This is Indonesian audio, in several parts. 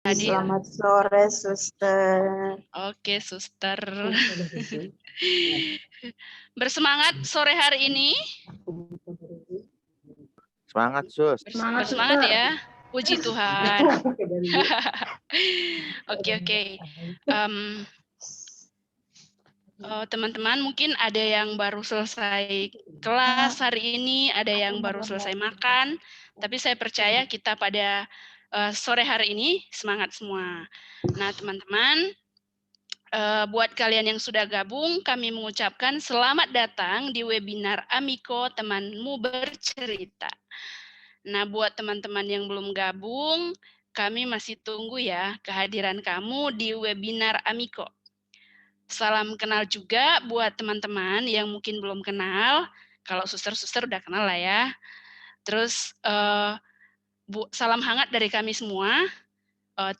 Hadir. Selamat sore, Suster. Oke, Suster. Bersemangat sore hari ini. Semangat, Sus. Bersemangat ya. Puji Tuhan. Oke. Teman-teman mungkin ada yang baru selesai kelas hari ini, ada yang baru selesai makan, tapi saya percaya kita pada sore hari ini semangat semua. Nah, teman-teman, buat kalian yang sudah gabung, kami mengucapkan selamat datang di webinar Amiko Temanmu Bercerita. Nah, buat teman-teman yang belum gabung, kami masih tunggu ya kehadiran kamu di webinar Amiko. Salam kenal juga buat teman-teman yang mungkin belum kenal. Kalau suster-suster udah kenal lah ya. Terus salam hangat dari kami semua.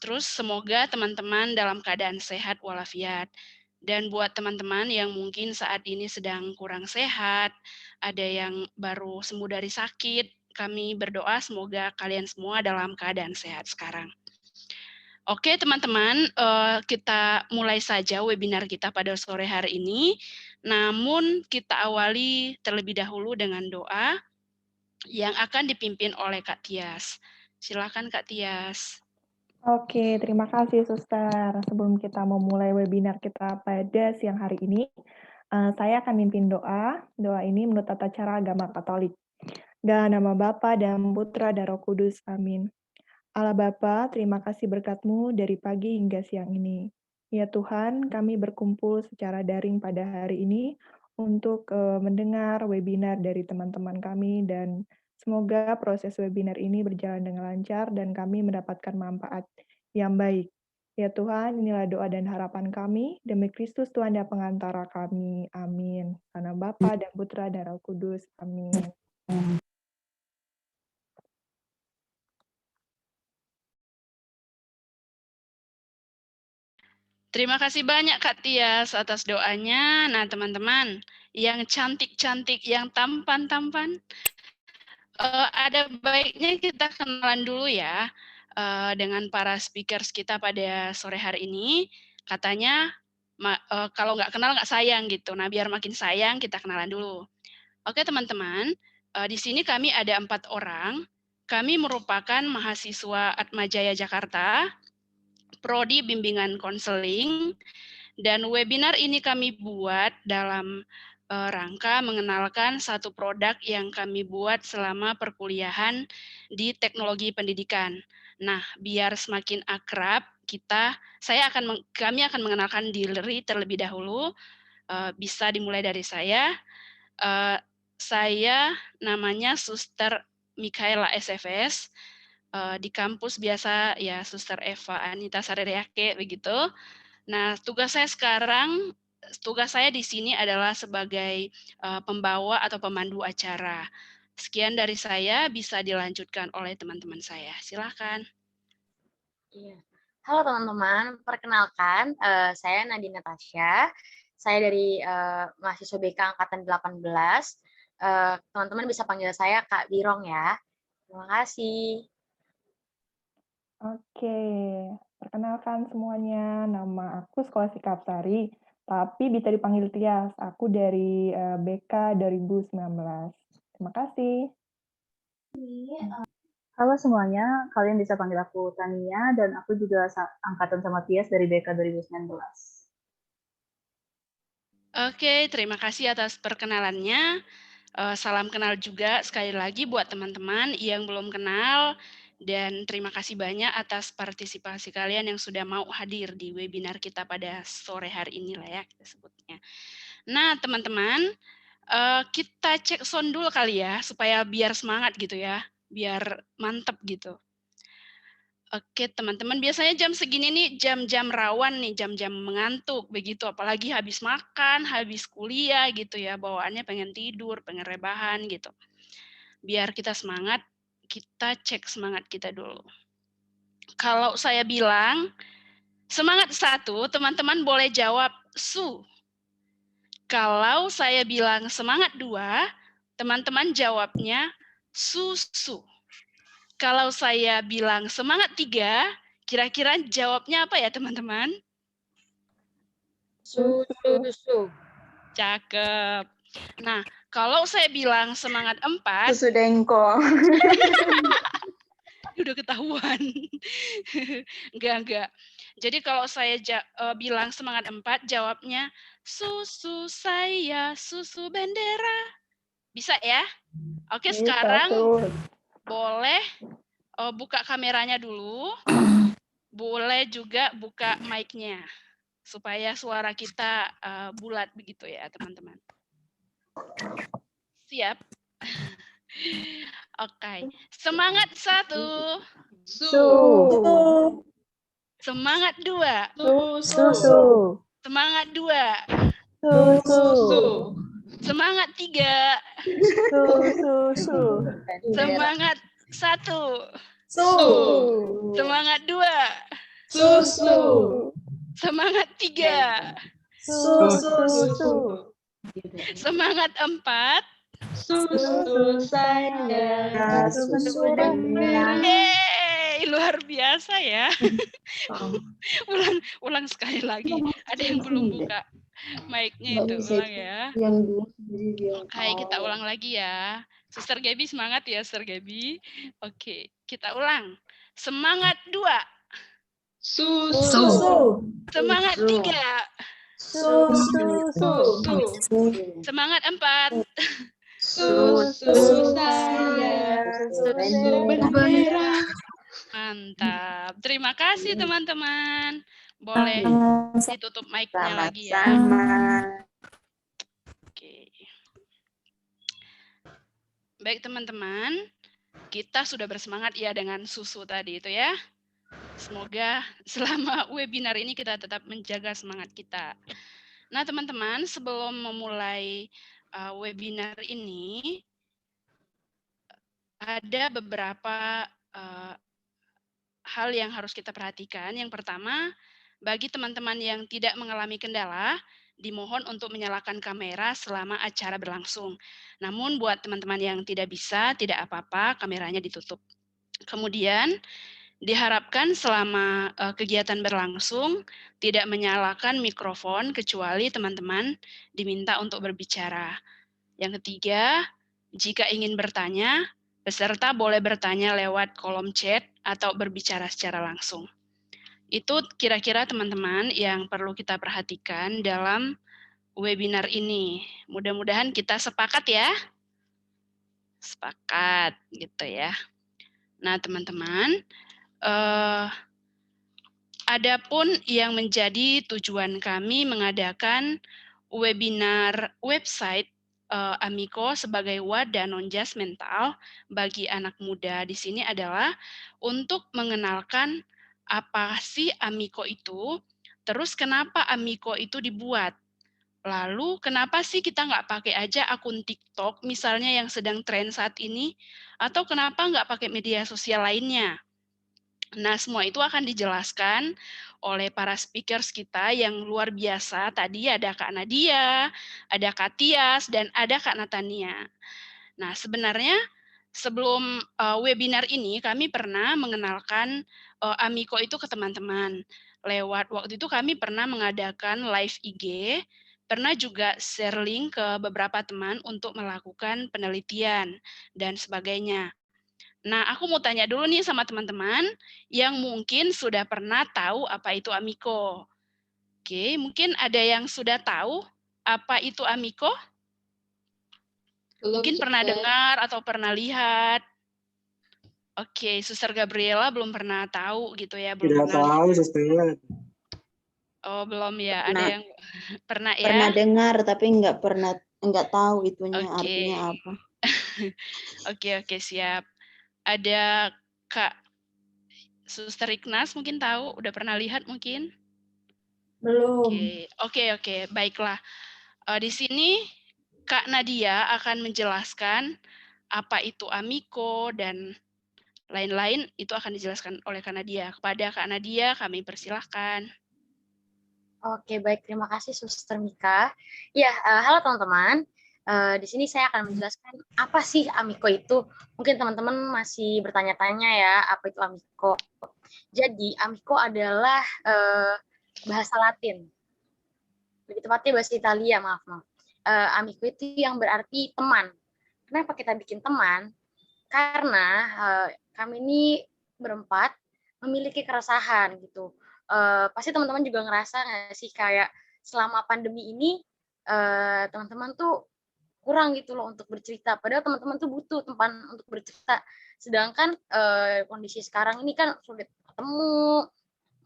Terus semoga teman-teman dalam keadaan sehat walafiat. Dan buat teman-teman yang mungkin saat ini sedang kurang sehat, ada yang baru sembuh dari sakit, kami berdoa semoga kalian semua dalam keadaan sehat sekarang. Oke teman-teman, kita mulai saja webinar kita pada sore hari ini. Namun kita awali terlebih dahulu dengan doa yang akan dipimpin oleh Kak Tias. Silakan Kak Tias. Oke, terima kasih Suster. Sebelum kita memulai webinar kita pada siang hari ini, saya akan mimpin doa. Doa ini menurut tata cara agama Katolik. Dalam nama Bapa dan Putra dan Roh Kudus. Amin. Allah Bapa, terima kasih berkat-Mu dari pagi hingga siang ini. Ya Tuhan, kami berkumpul secara daring pada hari ini untuk mendengar webinar dari teman-teman kami dan semoga proses webinar ini berjalan dengan lancar dan kami mendapatkan manfaat yang baik. Ya Tuhan, inilah doa dan harapan kami demi Kristus Tuhan dan pengantara kami. Amin. Karena Bapa dan Putra dan Roh Kudus. Amin. Terima kasih banyak Kak Tias atas doanya. Nah teman-teman, yang cantik-cantik, yang tampan-tampan, ada baiknya kita kenalan dulu ya dengan para speakers kita pada sore hari ini. Katanya kalau nggak kenal nggak sayang gitu. Nah biar makin sayang kita kenalan dulu. Oke teman-teman, di sini kami ada 4 orang. Kami merupakan mahasiswa Atmajaya Jakarta, Prodi Bimbingan Konseling, dan webinar ini kami buat dalam rangka mengenalkan satu produk yang kami buat selama perkuliahan di teknologi pendidikan. Nah, biar semakin akrab, kami akan mengenalkan diri terlebih dahulu. Bisa dimulai dari saya. Saya namanya Suster Mikaela SFS. Di kampus biasa ya Suster Eva Anita Sareriake begitu. Nah, tugas saya di sini adalah sebagai pembawa atau pemandu acara. Sekian dari saya, bisa dilanjutkan oleh teman-teman saya. Silakan. Iya. Halo teman-teman, perkenalkan saya Nadine Natasha. Saya dari mahasiswa BK angkatan 18. Teman-teman bisa panggil saya Kak Birong ya. Terima kasih. Oke, perkenalkan semuanya, nama aku Skolastika Apsari, tapi bisa dipanggil Tias. Aku dari BK 2019. Terima kasih. Halo semuanya, kalian bisa panggil aku Tania, dan aku juga angkatan sama Tias dari BK 2019. Oke, terima kasih atas perkenalannya. Salam kenal juga sekali lagi buat teman-teman yang belum kenal. Dan terima kasih banyak atas partisipasi kalian yang sudah mau hadir di webinar kita pada sore hari ini lah ya kita sebutnya. Nah teman-teman, kita cek sound dulu kali ya supaya biar semangat gitu ya, biar mantep gitu. Oke teman-teman, biasanya jam segini nih jam-jam rawan nih, jam-jam mengantuk begitu, apalagi habis makan, habis kuliah gitu ya, bawaannya pengen tidur, pengen rebahan gitu. Biar kita semangat, kita cek semangat kita dulu. Kalau saya bilang semangat 1, teman-teman boleh jawab su. Kalau saya bilang semangat 2, teman-teman jawabnya susu. Kalau saya bilang semangat 3, Kira-kira jawabnya apa ya teman-teman? Susu. Cakep. Nah, kalau saya bilang semangat 4, Susu dengkol. udah ketahuan. Enggak. Jadi kalau saya bilang semangat 4, jawabnya susu saya, susu bendera. Bisa ya? Oke, Bisa, sekarang Sus. boleh buka kameranya dulu. Boleh juga buka mic-nya supaya suara kita bulat begitu ya, teman-teman. Siap? Oke. Semangat 1. Susu. Semangat 2. Susu. Semangat 2. Susu. Semangat 3. Susu. Semangat 1. Susu. Semangat 2. Susu. Semangat 3. Susu. Semangat 4. Susu saya. Susu bendera. Yeay, luar biasa ya. Ulang sekali lagi. Ada yang belum buka mic-nya itu. Ulang ya. Oke, kita ulang lagi ya. Suster Gaby semangat ya, Suster Gaby. Oke, kita ulang. Semangat 2. Susu. Semangat 3. Susu. Semangat 4. Susu saya. Susu bendera. Mantap. Terima kasih teman-teman. Boleh ditutup mic-nya lagi ya. Oke. Baik teman-teman, kita sudah bersemangat ya dengan susu tadi itu ya. Semoga selama webinar ini kita tetap menjaga semangat kita. Nah teman-teman, sebelum memulai webinar ini, ada beberapa hal yang harus kita perhatikan. Yang pertama, bagi teman-teman yang tidak mengalami kendala, dimohon untuk menyalakan kamera selama acara berlangsung. Namun buat teman-teman yang tidak bisa, tidak apa-apa, kameranya ditutup. Kemudian, diharapkan selama kegiatan berlangsung, tidak menyalakan mikrofon kecuali teman-teman diminta untuk berbicara. Yang ketiga, jika ingin bertanya, peserta boleh bertanya lewat kolom chat atau berbicara secara langsung. Itu kira-kira teman-teman yang perlu kita perhatikan dalam webinar ini. Mudah-mudahan kita sepakat ya. Sepakat gitu ya. Nah teman-teman, adapun yang menjadi tujuan kami mengadakan webinar website Amiko sebagai wadah non-judgmental bagi anak muda di sini adalah untuk mengenalkan apa sih Amiko itu, terus kenapa Amiko itu dibuat. Lalu kenapa sih kita nggak pakai aja akun TikTok misalnya yang sedang tren saat ini, atau kenapa nggak pakai media sosial lainnya. Nah, semua itu akan dijelaskan oleh para speakers kita yang luar biasa. Tadi ada Kak Nadia, ada Kak Tias, dan ada Kak Natania. Nah, sebenarnya sebelum webinar ini kami pernah mengenalkan Amiko itu ke teman-teman. Waktu itu kami pernah mengadakan live IG, pernah juga share link ke beberapa teman untuk melakukan penelitian dan sebagainya. Nah, aku mau tanya dulu nih sama teman-teman yang mungkin sudah pernah tahu apa itu Amiko. Oke, mungkin ada yang sudah tahu apa itu Amiko? Mungkin pernah dengar atau pernah lihat. Oke, Suster Gabriela belum pernah tahu gitu ya, belum Tidak pernah tahu, lihat. Suster. Oh, belum ya. Ada Pernah. yang pernah ya? Pernah dengar tapi nggak tahu itunya Oke. artinya apa. Oke, siap. Ada Kak Suster Ignas mungkin tahu, udah pernah lihat mungkin? Belum. Oke, baiklah. Di sini Kak Nadia akan menjelaskan apa itu Amiko dan lain-lain itu akan dijelaskan oleh Kak Nadia. Kepada Kak Nadia kami persilahkan. Oke, baik. Terima kasih Suster Mika. Ya, halo teman-teman. Di sini saya akan menjelaskan apa sih Amiko itu. Mungkin teman-teman masih bertanya-tanya ya, apa itu Amiko. Jadi, Amiko adalah bahasa Latin. Lebih tepatnya bahasa Italia, maaf. Amico itu yang berarti teman. Kenapa kita bikin teman? Karena kami ini berempat memiliki keresahan gitu. Pasti teman-teman juga ngerasa nggak sih kayak selama pandemi ini teman-teman tuh kurang gitu loh untuk bercerita. Padahal teman-teman tuh butuh tempat untuk bercerita. Sedangkan kondisi sekarang ini kan sulit ketemu,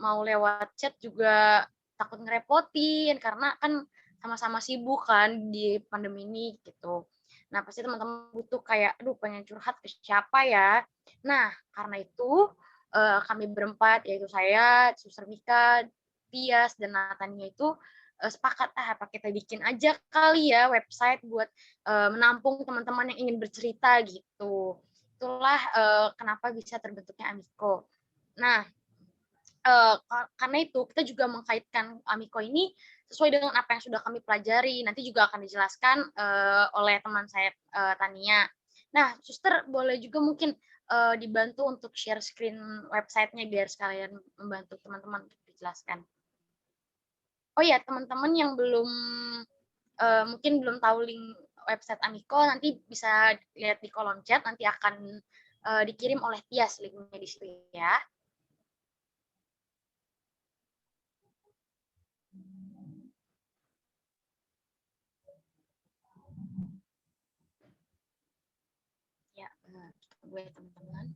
mau lewat chat juga takut ngerepotin karena kan sama-sama sibuk kan di pandemi ini gitu. Nah, pasti teman-teman butuh kayak, aduh pengen curhat ke siapa ya. Nah, karena itu kami berempat, yaitu saya, Suster Mika, Tias, dan Natania itu sepakat, apa kita bikin aja kali ya website buat menampung teman-teman yang ingin bercerita gitu. Itulah kenapa bisa terbentuknya Amiko. Nah, karena itu kita juga mengkaitkan Amiko ini sesuai dengan apa yang sudah kami pelajari. Nanti juga akan dijelaskan oleh teman saya Tania. Nah, Suster boleh juga mungkin dibantu untuk share screen websitenya biar sekalian membantu teman-teman untuk dijelaskan. Oh ya, teman-teman yang belum mungkin belum tahu link website Amiko, nanti bisa lihat di kolom chat, nanti akan dikirim oleh Tias linknya di situ ya. Ya, gue teman-teman.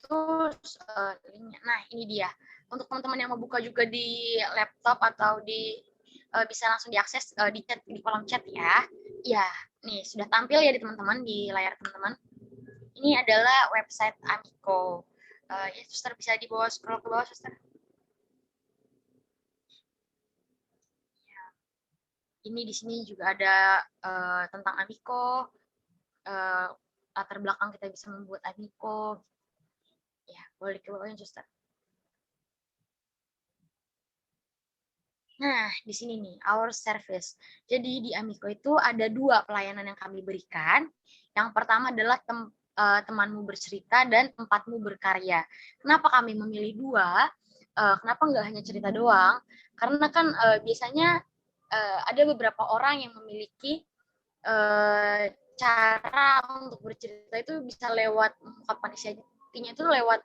Terus linknya, nah ini dia. Untuk teman-teman yang mau buka juga di laptop atau di bisa langsung diakses di chat di kolom chat ya. Ya, nih sudah tampil ya di teman-teman di layar teman-teman. Ini adalah website Amiko. Ya, Suster bisa di bawah scroll ke bawah, Suster. Ya. Ini di sini juga ada tentang Amiko. Latar belakang kita bisa membuat Amiko. Ya, boleh ke bawahnya, Suster. Nah, di sini nih, our service. Jadi di Amiko itu ada 2 pelayanan yang kami berikan. Yang pertama adalah temanmu bercerita dan tempatmu berkarya. Kenapa kami memilih 2? Kenapa nggak hanya cerita doang? Karena kan biasanya ada beberapa orang yang memiliki cara untuk bercerita itu bisa lewat mengungkapkan isi hatinya itu lewat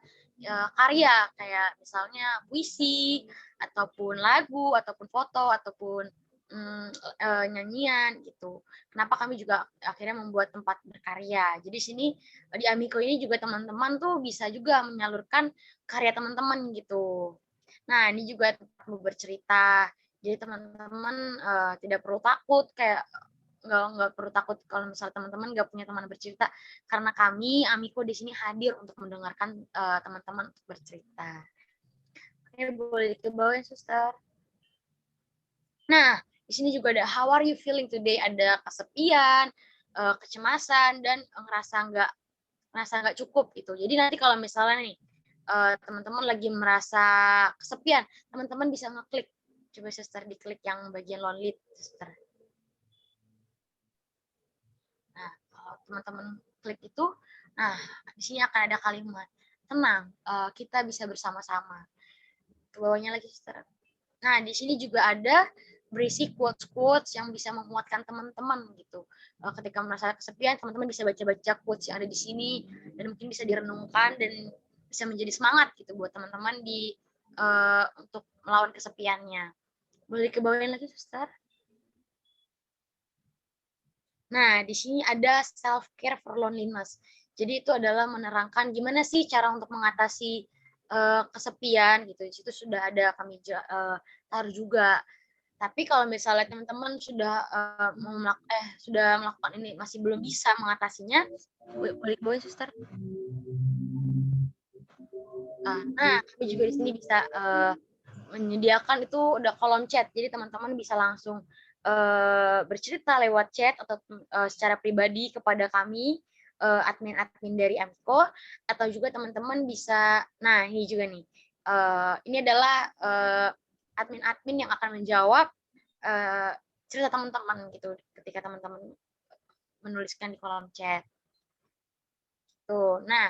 karya, kayak misalnya puisi, ataupun lagu, ataupun foto, ataupun nyanyian gitu. Kenapa kami juga akhirnya membuat tempat berkarya. Jadi sini di Amiko ini juga teman-teman tuh bisa juga menyalurkan karya teman-teman gitu. Nah, ini juga tempat bercerita. Jadi teman-teman tidak perlu takut kayak nggak perlu takut kalau misalnya teman-teman nggak punya teman bercerita, karena kami Amiko di sini hadir untuk mendengarkan teman-teman untuk bercerita. Oke, boleh ke bawah ya, Suster. Nah, di sini juga ada how are you feeling today, ada kesepian, kecemasan, dan ngerasa nggak cukup gitu. Jadi nanti kalau misalnya nih teman-teman lagi merasa kesepian, teman-teman bisa ngeklik. Coba Suster diklik yang bagian lonely, Suster. Nah, kalau teman-teman klik itu, nah di sini akan ada kalimat, tenang, kita bisa bersama-sama. Ke bawahnya lagi, Suster. Nah, di sini juga ada berisi quotes-quotes yang bisa menguatkan teman-teman gitu. Ketika merasa kesepian, teman-teman bisa baca-baca quotes yang ada di sini, dan mungkin bisa direnungkan dan bisa menjadi semangat gitu buat teman-teman untuk melawan kesepiannya. Boleh ke bawahnya lagi, Suster? Nah, di sini ada self-care for loneliness. Jadi itu adalah menerangkan gimana sih cara untuk mengatasi kesepian gitu. Di situ sudah ada kami taruh juga. Tapi kalau misalnya teman-teman sudah sudah melakukan ini masih belum bisa mengatasinya, boleh Suster. Nah, kami juga di sini bisa menyediakan itu udah kolom chat. Jadi teman-teman bisa langsung bercerita lewat chat atau secara pribadi kepada kami admin-admin dari Amiko, atau juga teman-teman bisa, nah ini juga nih, ini adalah admin-admin yang akan menjawab cerita teman-teman gitu ketika teman-teman menuliskan di kolom chat. Tuh. Nah,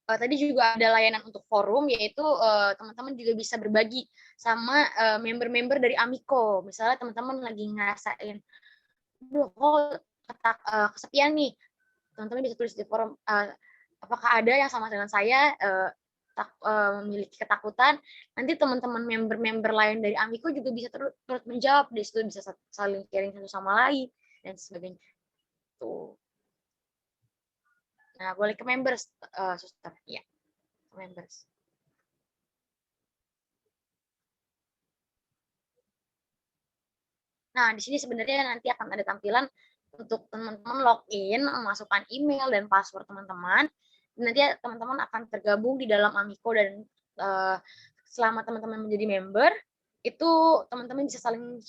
tadi juga ada layanan untuk forum, yaitu teman-teman juga bisa berbagi sama member-member dari Amiko. Misalnya teman-teman lagi ngerasain, duh kok kesepian nih, teman-teman bisa tulis di forum, apakah ada yang sama dengan saya memiliki ketakutan. Nanti teman-teman member-member lain dari Amiko juga bisa turut menjawab, di situ bisa saling sharing satu sama lain dan sebagainya. Tuh. Nah, boleh ke members, Suster. Ya, ke members. Nah, di sini sebenarnya nanti akan ada tampilan untuk teman-teman login, memasukkan email dan password teman-teman. Nanti teman-teman akan tergabung di dalam Amiko dan selama teman-teman menjadi member, itu teman-teman bisa saling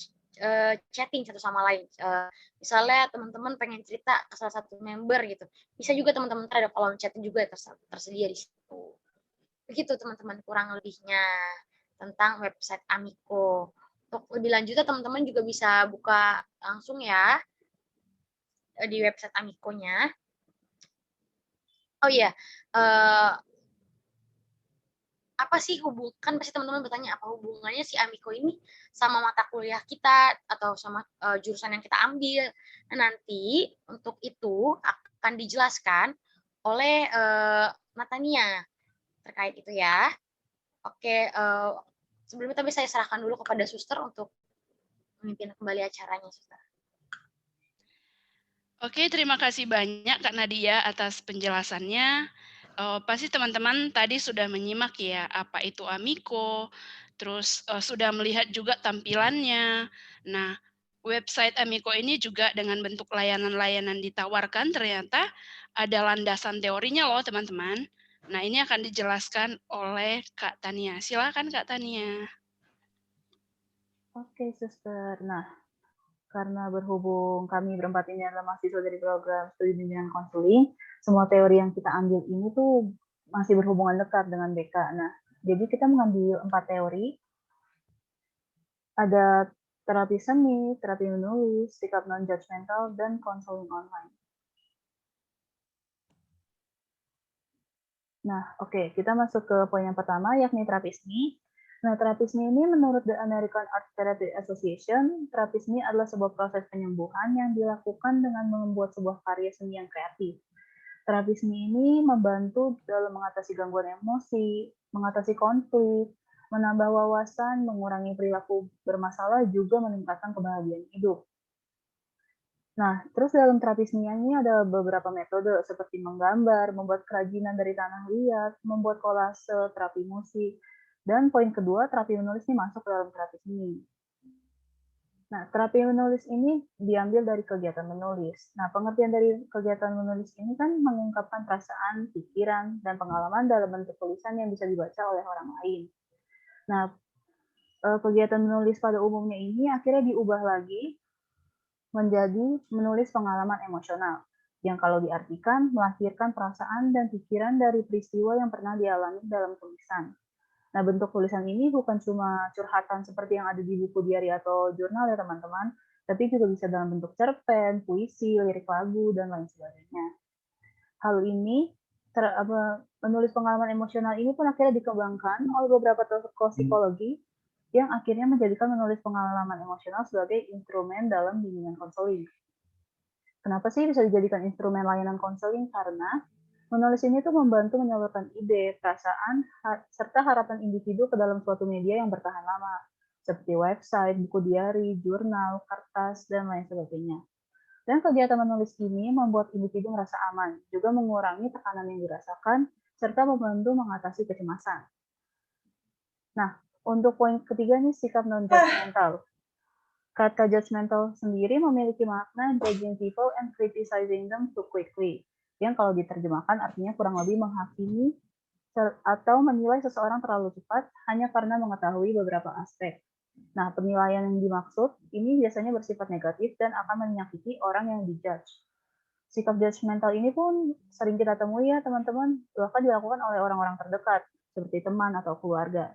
chatting satu sama lain. Misalnya teman-teman pengen cerita ke salah satu member gitu, bisa juga teman-teman ada kolom chat juga tersedia di situ. Begitu teman-teman kurang lebihnya tentang website Amiko. Untuk lebih lanjutnya teman-teman juga bisa buka langsung ya di website Amiko-nya. Oh iya, apa sih kan pasti teman-teman bertanya apa hubungannya si Amiko ini sama mata kuliah kita atau sama jurusan yang kita ambil. Nah, nanti untuk itu akan dijelaskan oleh Natania terkait itu ya. Oke, sebelumnya tapi saya serahkan dulu kepada Suster untuk memimpin kembali acaranya, Suster. Oke, terima kasih banyak Kak Nadia atas penjelasannya. Pasti teman-teman tadi sudah menyimak ya apa itu Amiko, terus sudah melihat juga tampilannya. Nah, website Amiko ini juga dengan bentuk layanan-layanan ditawarkan ternyata ada landasan teorinya loh teman-teman. Nah, ini akan dijelaskan oleh Kak Tania. Silakan Kak Tania. Oke, Suster. Nah, karena berhubung kami berempat ini adalah mahasiswa dari program studi bimbingan konseling, semua teori yang kita ambil ini tuh masih berhubungan dekat dengan BK. Nah, jadi kita mengambil 4 teori. Ada terapi seni, terapi menulis, sikap non-judgmental, dan konseling online. Nah, oke, kita masuk ke poin yang pertama, yakni terapi seni. Nah, terapi seni ini menurut The American Art Therapy Association, terapi seni adalah sebuah proses penyembuhan yang dilakukan dengan membuat sebuah karya seni yang kreatif. Terapi seni ini membantu dalam mengatasi gangguan emosi, mengatasi konflik, menambah wawasan, mengurangi perilaku bermasalah, juga meningkatkan kebahagiaan hidup. Nah, terus dalam terapi seni ini ada beberapa metode seperti menggambar, membuat kerajinan dari tanah liat, membuat kolase, terapi musik, dan poin kedua, terapi menulis ini masuk ke dalam terapi seni. Nah, terapi menulis ini diambil dari kegiatan menulis. Nah, pengertian dari kegiatan menulis ini kan mengungkapkan perasaan, pikiran, dan pengalaman dalam bentuk tulisan yang bisa dibaca oleh orang lain. Nah, kegiatan menulis pada umumnya ini akhirnya diubah lagi menjadi menulis pengalaman emosional, yang kalau diartikan melahirkan perasaan dan pikiran dari peristiwa yang pernah dialami dalam tulisan. Nah, bentuk tulisan ini bukan cuma curhatan seperti yang ada di buku diari atau jurnal ya teman-teman, tapi juga bisa dalam bentuk cerpen, puisi, lirik lagu, dan lain sebagainya. Hal ini, menulis pengalaman emosional ini pun akhirnya dikembangkan oleh beberapa tokoh psikologi yang akhirnya menjadikan menulis pengalaman emosional sebagai instrumen dalam bimbingan konseling. Kenapa sih bisa dijadikan instrumen layanan konseling? Karena menulis ini tuh membantu menyalurkan ide, perasaan, serta harapan individu ke dalam suatu media yang bertahan lama, seperti website, buku diari, jurnal, kertas, dan lain sebagainya. Dan kegiatan menulis ini membuat individu merasa aman, juga mengurangi tekanan yang dirasakan, serta membantu mengatasi kecemasan. Nah, untuk poin ketiga nih, sikap non-judgmental. Kata judgmental sendiri memiliki makna judging people and criticizing them too quickly, yang kalau diterjemahkan artinya kurang lebih menghakimi atau menilai seseorang terlalu cepat hanya karena mengetahui beberapa aspek. Nah, penilaian yang dimaksud ini biasanya bersifat negatif dan akan menyakiti orang yang dijudge. Sikap judgmental ini pun sering kita temui ya teman-teman, bahkan dilakukan oleh orang-orang terdekat, seperti teman atau keluarga.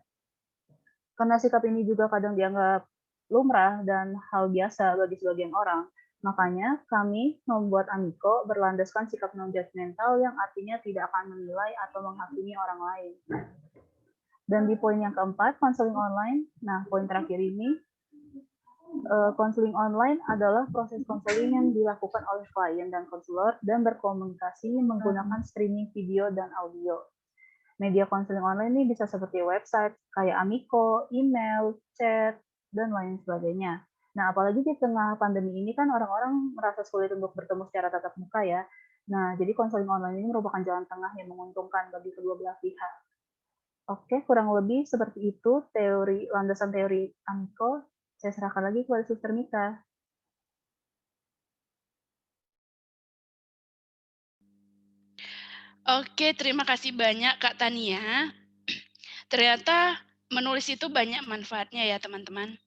Karena sikap ini juga kadang dianggap lumrah dan hal biasa bagi sebagian orang, makanya kami membuat Amiko berlandaskan sikap non-judgmental yang artinya tidak akan menilai atau menghakimi orang lain. Dan di poin yang keempat, konseling online. Nah, poin terakhir ini, konseling online adalah proses konseling yang dilakukan oleh klien dan konselor dan berkomunikasi menggunakan streaming video dan audio. Media konseling online ini bisa seperti website, kayak Amiko, email, chat, dan lain sebagainya. Nah, apalagi di tengah pandemi ini kan orang-orang merasa sulit untuk bertemu secara tatap muka ya. Nah, jadi konseling online ini merupakan jalan tengah yang menguntungkan bagi kedua belah pihak. Oke, kurang lebih seperti itu landasan teori Amiko. Saya serahkan lagi kepada Suster Mika. Oke, terima kasih banyak Kak Tania. Ternyata menulis itu banyak manfaatnya ya teman-teman.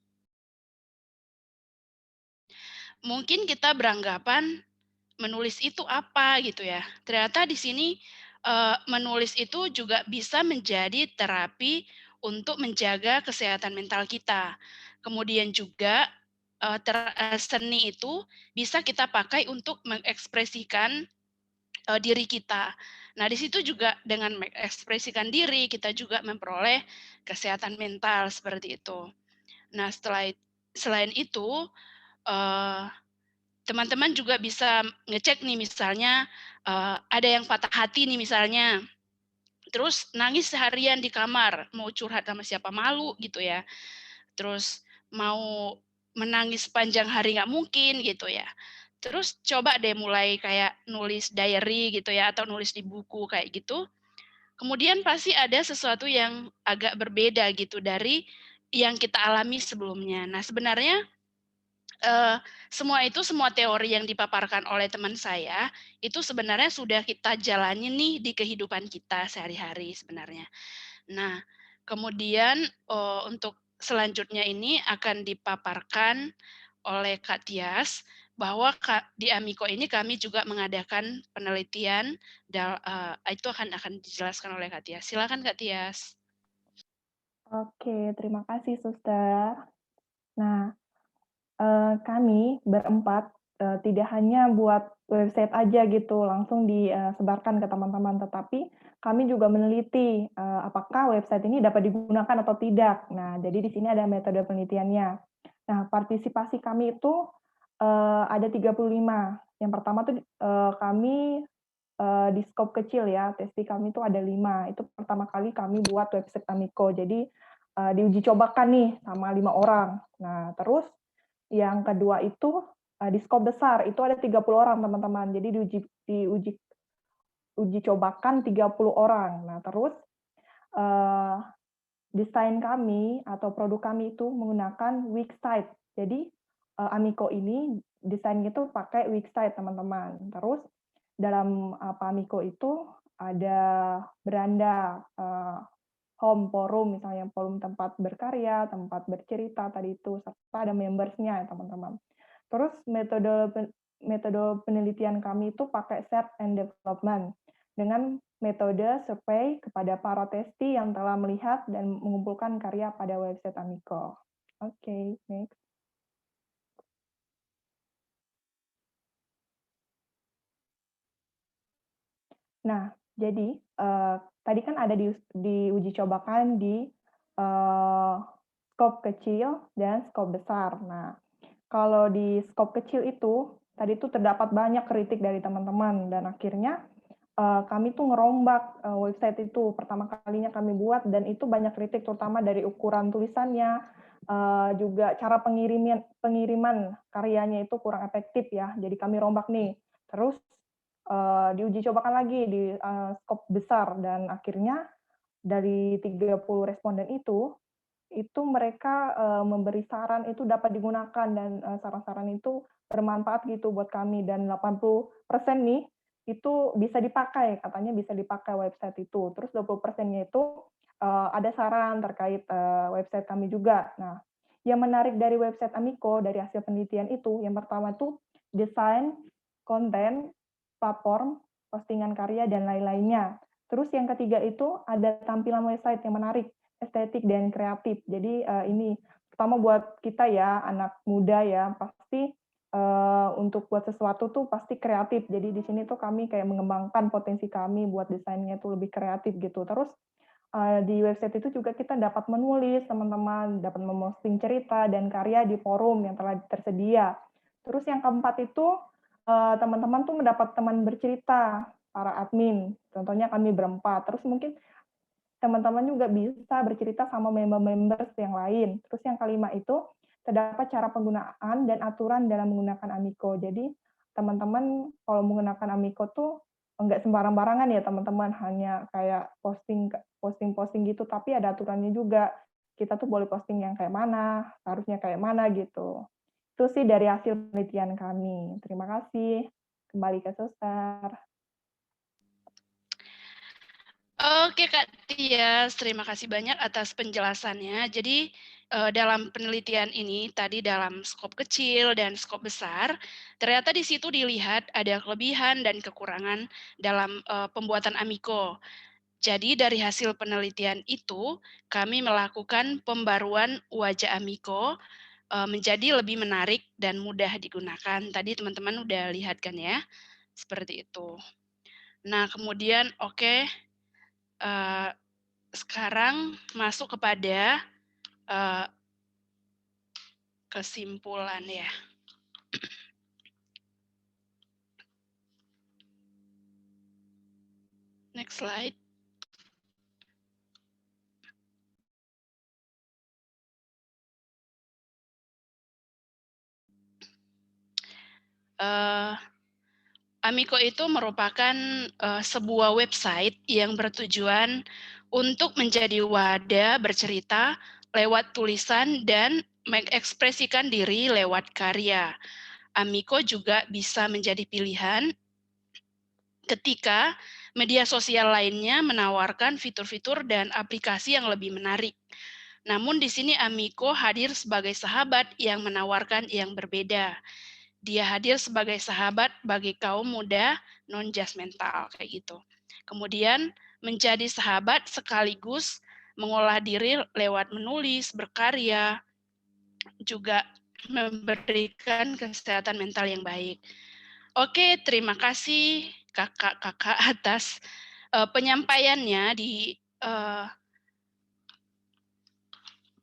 Mungkin kita beranggapan menulis itu apa gitu ya. Ternyata di sini menulis itu juga bisa menjadi terapi untuk menjaga kesehatan mental kita. Kemudian juga seni itu bisa kita pakai untuk mengekspresikan diri kita. Nah, di situ juga dengan mengekspresikan diri, kita juga memperoleh kesehatan mental seperti itu. Nah, selain itu, teman-teman juga bisa ngecek nih misalnya, ada yang patah hati nih misalnya, terus nangis seharian di kamar, mau curhat sama siapa, malu gitu ya. Terus mau menangis sepanjang hari nggak mungkin gitu ya. Terus coba deh mulai kayak nulis diary gitu ya, atau nulis di buku kayak gitu. Kemudian pasti ada sesuatu yang agak berbeda gitu dari yang kita alami sebelumnya. Nah, sebenarnya semua teori yang dipaparkan oleh teman saya, itu sebenarnya sudah kita jalani nih di kehidupan kita sehari-hari sebenarnya. Nah, kemudian untuk selanjutnya ini akan dipaparkan oleh Kak Tias, bahwa di Amiko ini kami juga mengadakan penelitian, itu akan dijelaskan oleh Kak Tias. Silakan Kak Tias. Oke, terima kasih Suster. Nah, kami berempat tidak hanya buat website aja gitu, langsung disebarkan ke teman-teman, tetapi kami juga meneliti apakah website ini dapat digunakan atau tidak. Nah, jadi di sini ada metode penelitiannya. Nah, partisipasi kami itu ada 35. Yang pertama tuh kami di skop kecil ya, testi kami itu ada 5. Itu pertama kali kami buat website Amiko. Jadi diuji cobakan nih sama 5 orang. Nah, terus yang kedua itu di skop besar itu ada 30 orang teman-teman. Jadi diuji cobakan 30 orang. Nah, terus desain kami atau produk kami itu menggunakan Wixsite. Jadi Amiko ini desainnya itu pakai Wixsite teman-teman. Terus dalam Amiko itu ada beranda, home, forum, misalnya forum tempat berkarya, tempat bercerita tadi itu, serta ada members-nya teman-teman. Terus metode penelitian kami itu pakai search and development dengan metode survei kepada para testi yang telah melihat dan mengumpulkan karya pada website Amiko. Oke, next. Nah, jadi tadi kan ada diuji cobakan di skop kecil dan skop besar. Nah, kalau di skop kecil itu, tadi itu terdapat banyak kritik dari teman-teman, dan akhirnya kami tuh ngerombak website itu, pertama kalinya kami buat, dan itu banyak kritik, terutama dari ukuran tulisannya, juga cara pengiriman karyanya itu kurang efektif ya, jadi kami rombak nih. Terus diuji cobakan lagi di skop besar, dan akhirnya dari 30 responden itu mereka memberi saran itu dapat digunakan, dan saran-saran itu bermanfaat gitu buat kami, dan 80% nih itu bisa dipakai, katanya bisa dipakai website itu. Terus 20%-nya itu ada saran terkait website kami juga. Nah, yang menarik dari website Amiko dari hasil penelitian itu, yang pertama itu desain, konten, platform, postingan karya, dan lain-lainnya. Terus yang ketiga itu ada tampilan website yang menarik. estetik dan kreatif. Jadi ini pertama buat kita ya, anak muda ya, pasti untuk buat sesuatu tuh pasti kreatif. Jadi di sini tuh kami kayak mengembangkan potensi kami buat desainnya tuh lebih kreatif gitu. Terus di website itu juga kita dapat menulis, teman-teman dapat memposting cerita dan karya di forum yang telah tersedia. Terus yang keempat itu teman-teman tuh mendapat teman bercerita, para admin. Contohnya kami berempat. Terus mungkin teman-teman juga bisa bercerita sama member-members yang lain. Terus yang kelima itu terdapat cara penggunaan dan aturan dalam menggunakan Amiko. Jadi teman-teman kalau menggunakan Amiko tuh enggak sembarang-barangan ya teman-teman, hanya kayak posting gitu, tapi ada aturannya juga. Kita tuh boleh posting yang kayak mana, harusnya kayak mana gitu. Itu sih dari hasil penelitian kami. Terima kasih. Kembali ke Suster. Oke Kak Tias, terima kasih banyak atas penjelasannya. Jadi dalam penelitian ini tadi dalam skop kecil dan skop besar, ternyata di situ dilihat ada kelebihan dan kekurangan dalam pembuatan Amiko. Jadi dari hasil penelitian itu, kami melakukan pembaruan wajah Amiko menjadi lebih menarik dan mudah digunakan. Tadi teman-teman udah lihat kan ya, seperti itu. Nah kemudian sekarang masuk kepada kesimpulan ya. Next slide. Amiko itu merupakan sebuah website yang bertujuan untuk menjadi wadah bercerita lewat tulisan dan mengekspresikan diri lewat karya. Amiko juga bisa menjadi pilihan ketika media sosial lainnya menawarkan fitur-fitur dan aplikasi yang lebih menarik. Namun di sini Amiko hadir sebagai sahabat yang menawarkan yang berbeda. Dia hadir sebagai sahabat bagi kaum muda non-judgmental kayak gitu. Kemudian menjadi sahabat sekaligus mengolah diri lewat menulis, berkarya, juga memberikan kesehatan mental yang baik. Oke, terima kasih kakak-kakak atas penyampaiannya di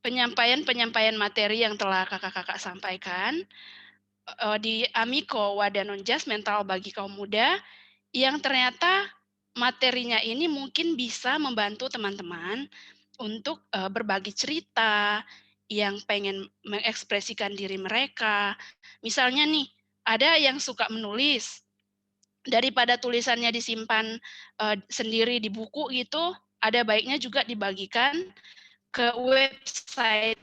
penyampaian materi yang telah kakak-kakak sampaikan. Di Amiko Wadah Non-Judgmental bagi kaum muda yang ternyata materinya ini mungkin bisa membantu teman-teman untuk berbagi cerita yang pengen mengekspresikan diri mereka. Misalnya nih, ada yang suka menulis, daripada tulisannya disimpan sendiri di buku gitu, ada baiknya juga dibagikan ke website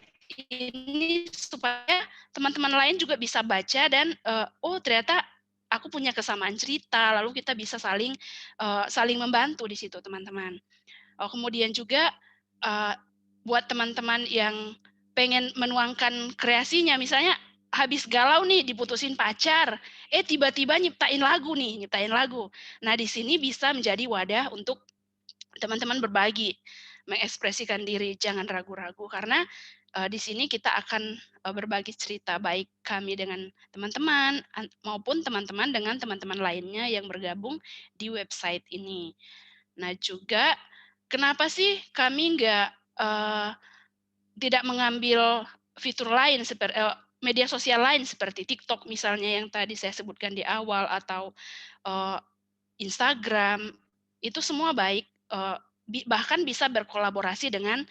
ini supaya teman-teman lain juga bisa baca dan oh ternyata aku punya kesamaan cerita, lalu kita bisa saling membantu di situ teman-teman. Kemudian juga buat teman-teman yang pengen menuangkan kreasinya, misalnya habis galau nih diputusin pacar, tiba-tiba nyiptain lagu. Nah di sini bisa menjadi wadah untuk teman-teman berbagi, mengekspresikan diri, jangan ragu-ragu karena di sini kita akan berbagi cerita baik kami dengan teman-teman maupun teman-teman dengan teman-teman lainnya yang bergabung di website ini. Nah juga kenapa sih kami tidak mengambil fitur lain seperti media sosial lain seperti TikTok misalnya yang tadi saya sebutkan di awal atau Instagram, itu semua baik, bahkan bisa berkolaborasi dengan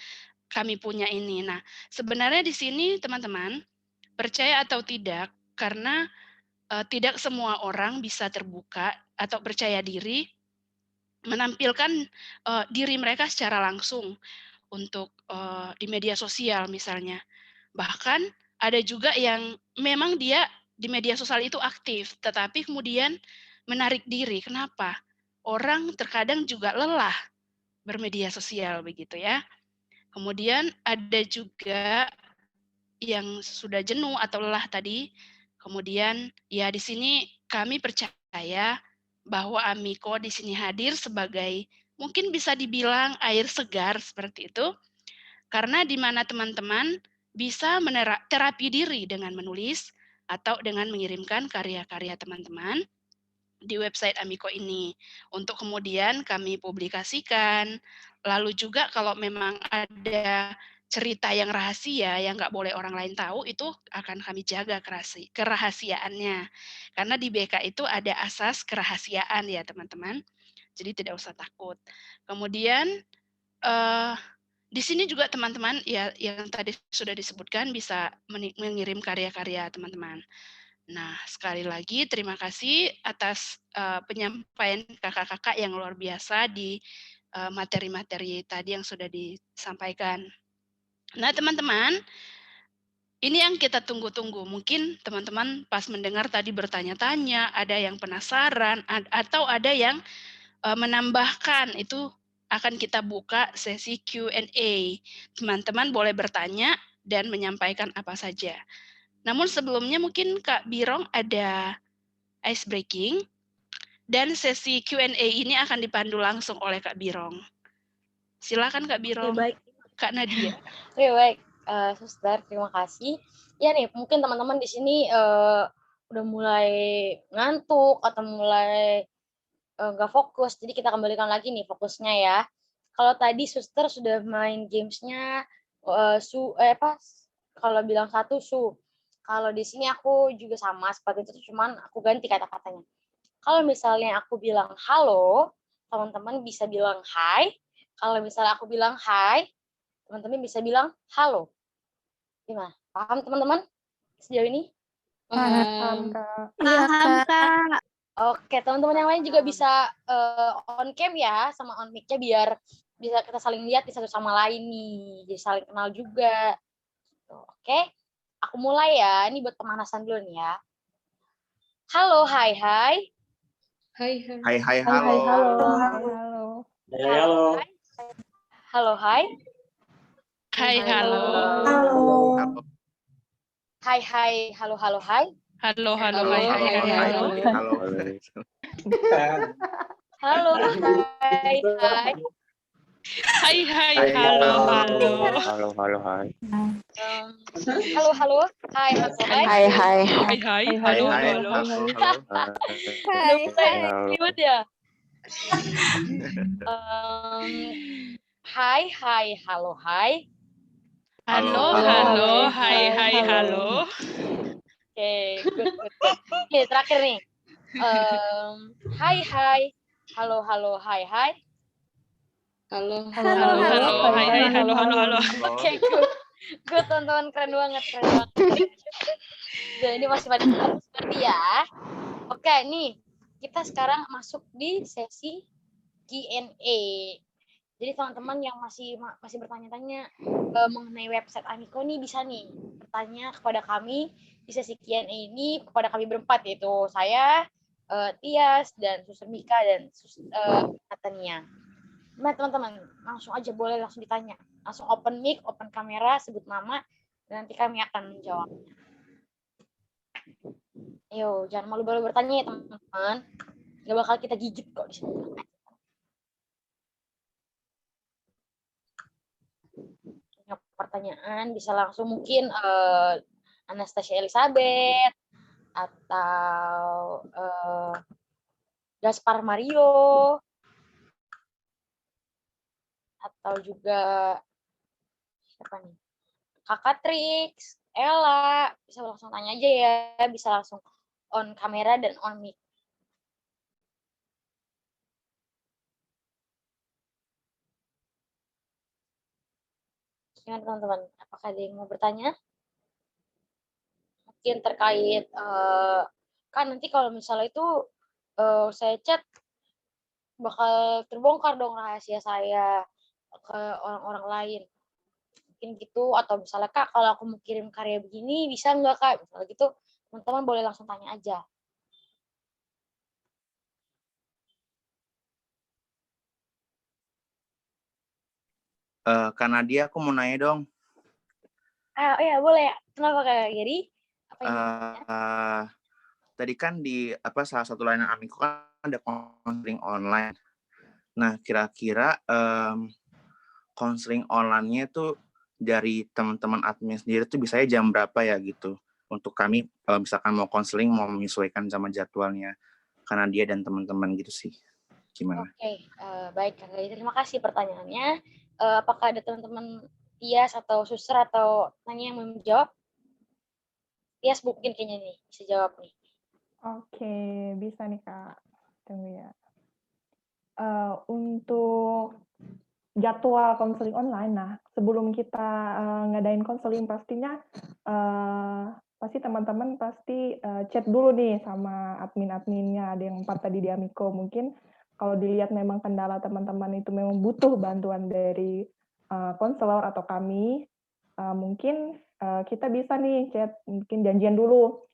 kami punya ini. Nah, sebenarnya di sini teman-teman, percaya atau tidak, karena tidak semua orang bisa terbuka atau percaya diri menampilkan diri mereka secara langsung untuk di media sosial misalnya. Bahkan ada juga yang memang dia di media sosial itu aktif, tetapi kemudian menarik diri. Kenapa? Orang terkadang juga lelah bermedia sosial begitu ya. Kemudian ada juga yang sudah jenuh atau lelah tadi. Kemudian ya di sini kami percaya bahwa Amiko di sini hadir sebagai mungkin bisa dibilang air segar seperti itu Karena di mana teman-teman bisa terapi diri dengan menulis atau dengan mengirimkan karya-karya teman-teman di website Amiko ini untuk kemudian kami publikasikan. Lalu juga kalau memang ada cerita yang rahasia yang nggak boleh orang lain tahu, itu akan kami jaga kerahasiaannya. Karena di BK itu ada asas kerahasiaan ya teman-teman, jadi tidak usah takut. Kemudian di sini juga teman-teman ya yang tadi sudah disebutkan bisa mengirim karya-karya teman-teman. Nah, sekali lagi terima kasih atas penyampaian kakak-kakak yang luar biasa di materi-materi tadi yang sudah disampaikan. Nah, teman-teman, ini yang kita tunggu-tunggu. Mungkin teman-teman pas mendengar tadi bertanya-tanya, ada yang penasaran, atau ada yang menambahkan. Itu akan kita buka sesi Q&A. Teman-teman boleh bertanya dan menyampaikan apa saja. Namun sebelumnya mungkin Kak Birong ada ice breaking, dan sesi Q&A ini akan dipandu langsung oleh Kak Birong. Silakan Kak Birong. Baik. Kak Nadia. Oke, baik. Suster, terima kasih. Ya nih, mungkin teman-teman di sini udah mulai ngantuk atau mulai nggak fokus. Jadi kita kembalikan lagi nih fokusnya ya. Kalau tadi suster sudah main gamesnya kalau bilang satu su. Kalau di sini aku juga sama seperti itu, cuman aku ganti kata-katanya. Kalau misalnya aku bilang halo, teman-teman bisa bilang hai. Kalau misalnya aku bilang hai, teman-teman bisa bilang halo. Gimana? Paham teman-teman sejauh ini? Paham, Kak. Paham, Kak. Oke, teman-teman yang lain juga bisa on cam ya, sama on mic-nya biar bisa kita saling lihat di satu sama lain nih, jadi saling kenal juga. Oke, aku mulai ya. Ini buat pemanasan dulu nih ya. Halo, hai, hai. Hai, Hai, Hai, halo. hai, halo. Hai, halo. Halo, hai. Hai, halo. Hai, hai, halo, halo, hai. Halo, halo, Halo, hai, hai, hai, hai, halo. Halo. Halo, hai, hai. Hai, hai, halo, halo. Halo, hai. Halo, halo, hai, halo, hai. Hai, hai. Hai, hai, Hai, halo, hai. halo. Udah mulai ribut ya? Hai, hai, halo, hai. Halo, Halo, halo, hai, hai, hai, halo. Oke, good. Oke, terakhir nih. Hai, hai. Halo, halo, hai, hai. Halo, Halo, halo, hai, hai, halo, halo, halo. Oke, good, teman-teman. Keren banget. Dan ini masih pada seperti ya. Oke, nih. Kita sekarang masuk di sesi Q&A. Jadi teman-teman yang masih bertanya-tanya mengenai website Amiko nih bisa nih bertanya kepada kami di sesi Q&A ini kepada kami berempat, yaitu saya, Tias, dan Suster Mika dan Natania. Nah teman-teman langsung aja boleh langsung ditanya, langsung open mic, open kamera, sebut nama, dan nanti kami akan menjawabnya. Ayo jangan malu-malu bertanya ya teman-teman, gak bakal kita gigit kok di sini. Pertanyaan bisa langsung mungkin Anastasia Elizabeth atau Gaspar Mario atau juga siapa nih, Kakak Trix, Ella, bisa langsung tanya aja ya, bisa langsung on kamera dan on mic. Gimana teman-teman, apakah ada yang mau bertanya? Mungkin terkait kan nanti kalau misalnya itu saya chat bakal terbongkar dong rahasia saya ke orang-orang lain. Mungkin gitu, atau misalnya Kak kalau aku mau kirim karya begini bisa nggak Kak? Misalnya gitu, teman-teman boleh langsung tanya aja. Kak Nadia, aku mau nanya dong. Iya boleh. Kenapa Kak Geri? Apa yang Tadi kan di salah satu layanan Amiko kan ada konseling online. Nah, kira-kira konseling online-nya itu dari teman-teman admin sendiri tuh bisanya jam berapa ya gitu. Untuk kami misalkan mau konseling, mau menyesuaikan sama jadwalnya karena dia dan teman-teman gitu sih. Gimana? Oke, baik Kak Gai. Terima kasih pertanyaannya. Apakah ada teman-teman Tias atau Suster atau Nanya yang mau menjawab? Tias mungkin kayaknya nih bisa jawab nih. Oke, bisa nih Kak. Tunggu ya. Untuk jadwal konseling online, nah sebelum kita ngadain konseling pastinya pasti teman-teman pasti chat dulu nih sama admin-adminnya. Ada yang 4 tadi di Amiko. Mungkin kalau dilihat memang kendala teman-teman itu memang butuh bantuan dari konselor atau kami, mungkin kita bisa nih chat, mungkin janjian dulu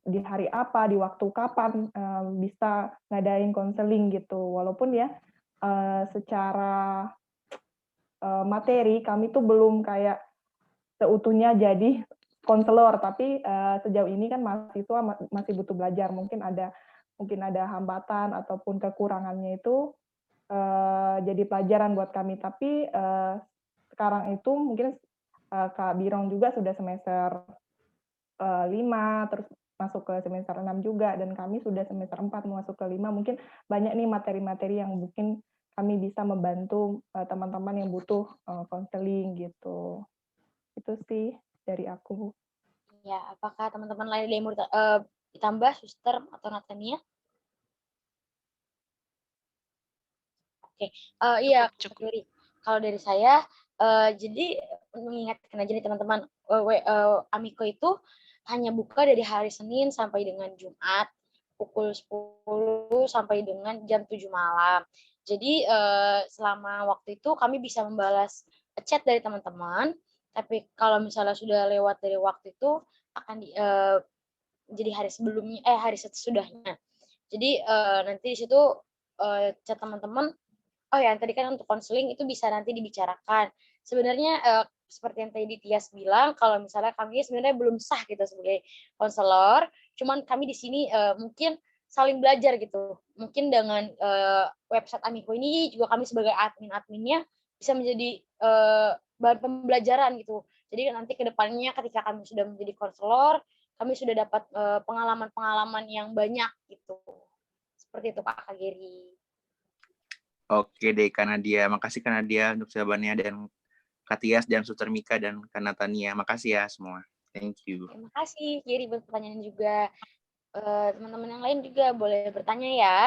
di hari apa, di waktu kapan bisa ngadain konseling gitu. Walaupun ya secara materi kami tuh belum kayak seutuhnya jadi konselor, tapi sejauh ini kan mahasiswa masih butuh belajar, mungkin ada hambatan ataupun kekurangannya itu jadi pelajaran buat kami. Tapi sekarang itu mungkin Kak Birong juga sudah semester 5, terus masuk ke semester 6 juga, dan kami sudah semester 4 mau masuk ke 5. Mungkin banyak nih materi-materi yang mungkin kami bisa membantu teman-teman yang butuh konseling gitu. Itu sih dari aku. Ya, apakah teman-teman lain ada yang mau ditambah, Suster atau Natania? Oke, iya, Cukup. kalau dari saya, jadi mengingatkan aja nih teman-teman, Amiko itu hanya buka dari hari Senin sampai dengan Jumat, pukul 10 sampai dengan jam 7 malam. Jadi selama waktu itu kami bisa membalas chat dari teman-teman, tapi kalau misalnya sudah lewat dari waktu itu akan jadi hari sesudahnya. Jadi nanti di situ chat teman-teman, oh ya tadi kan untuk konseling itu bisa nanti dibicarakan. Sebenarnya seperti yang tadi Tias bilang, kalau misalnya kami sebenarnya belum sah gitu sebagai konselor, cuman kami di sini mungkin saling belajar gitu. Mungkin dengan website Amiko ini juga kami sebagai admin-adminnya bisa menjadi bahan pembelajaran gitu. Jadi nanti ke depannya ketika kami sudah menjadi konselor, kami sudah dapat pengalaman-pengalaman yang banyak gitu. Seperti itu Kak Geri. Oke deh Kak Nadia, makasih Kak Nadia untuk jawabannya, dan Kak Tias dan Suster Mika dan Kak Natania. Makasih ya semua. Thank you. Terima kasih Geri buat pertanyaan juga. Teman-teman yang lain juga boleh bertanya ya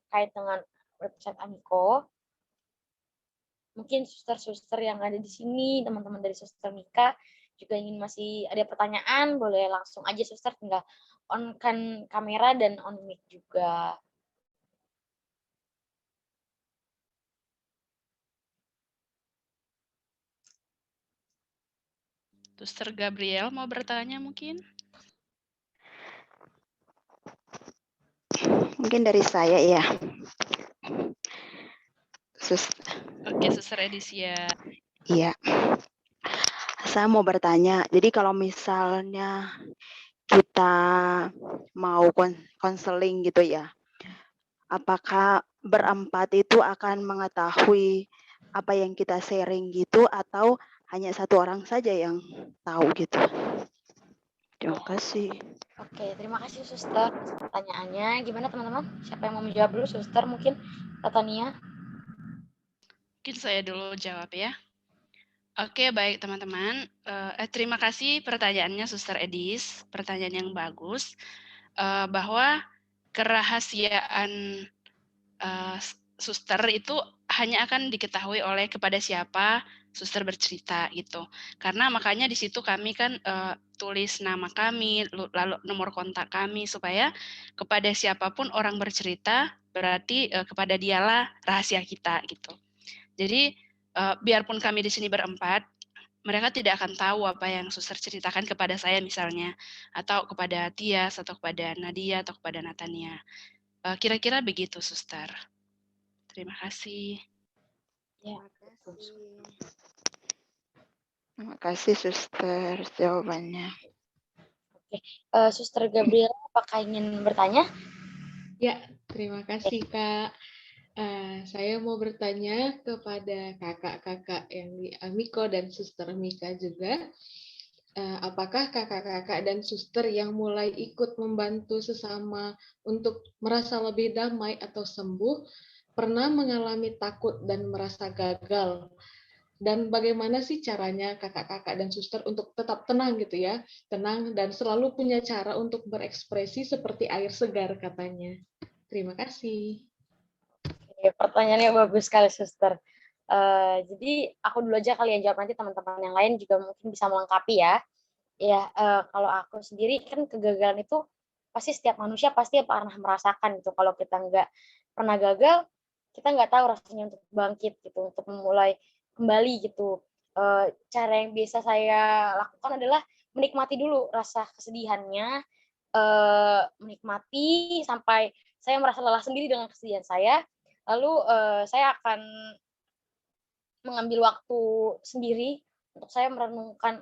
terkait dengan website Amiko. Mungkin suster-suster yang ada di sini, teman-teman dari Suster Mika juga ingin masih ada pertanyaan, boleh langsung aja suster tinggal on-kan kamera dan on mic juga. Suster Gabriel mau bertanya mungkin? Mungkin dari saya ya. Oke, Suster Edisia. Iya. Saya mau bertanya, jadi kalau misalnya kita mau konseling gitu ya, apakah berempat itu akan mengetahui apa yang kita sharing gitu, atau hanya satu orang saja yang tahu gitu? Terima kasih. Oke, terima kasih Suster pertanyaannya. Gimana teman-teman? Siapa yang mau menjawab dulu? Suster mungkin? Natania? Mungkin saya dulu jawab ya. Oke, baik teman-teman. Terima kasih pertanyaannya Suster Edis. Pertanyaan yang bagus. Bahwa kerahasiaan suster itu hanya akan diketahui oleh kepada siapa suster bercerita gitu. Karena makanya di situ kami kan tulis nama kami, lalu nomor kontak kami, supaya kepada siapapun orang bercerita berarti kepada dialah rahasia kita gitu. Jadi biarpun kami di sini berempat, mereka tidak akan tahu apa yang suster ceritakan kepada saya misalnya, atau kepada Tias, atau kepada Nadia, atau kepada Natania. Kira-kira begitu suster. Terima kasih. Ya, Terima kasih suster jawabannya. Oke, Suster Gabriel apakah ingin bertanya? Ya, terima kasih Kak. Saya mau bertanya kepada kakak-kakak yang di Amiko dan Suster Mika juga. Apakah kakak-kakak dan suster yang mulai ikut membantu sesama untuk merasa lebih damai atau sembuh, pernah mengalami takut dan merasa gagal? Dan bagaimana sih caranya kakak-kakak dan suster untuk tetap tenang gitu ya, tenang dan selalu punya cara untuk berekspresi seperti air segar katanya. Terima kasih. Oke, pertanyaannya bagus sekali, Suster. Jadi aku dulu aja kali yang jawab, nanti teman-teman yang lain juga mungkin bisa melengkapi ya. Ya, kalau aku sendiri kan kegagalan itu pasti setiap manusia pasti pernah merasakan gitu. Kalau kita nggak pernah gagal, kita nggak tahu rasanya untuk bangkit gitu, untuk memulai kembali gitu. Cara yang biasa saya lakukan adalah menikmati dulu rasa kesedihannya, menikmati sampai saya merasa lelah sendiri dengan kesedihan saya. Lalu saya akan mengambil waktu sendiri untuk saya merenungkan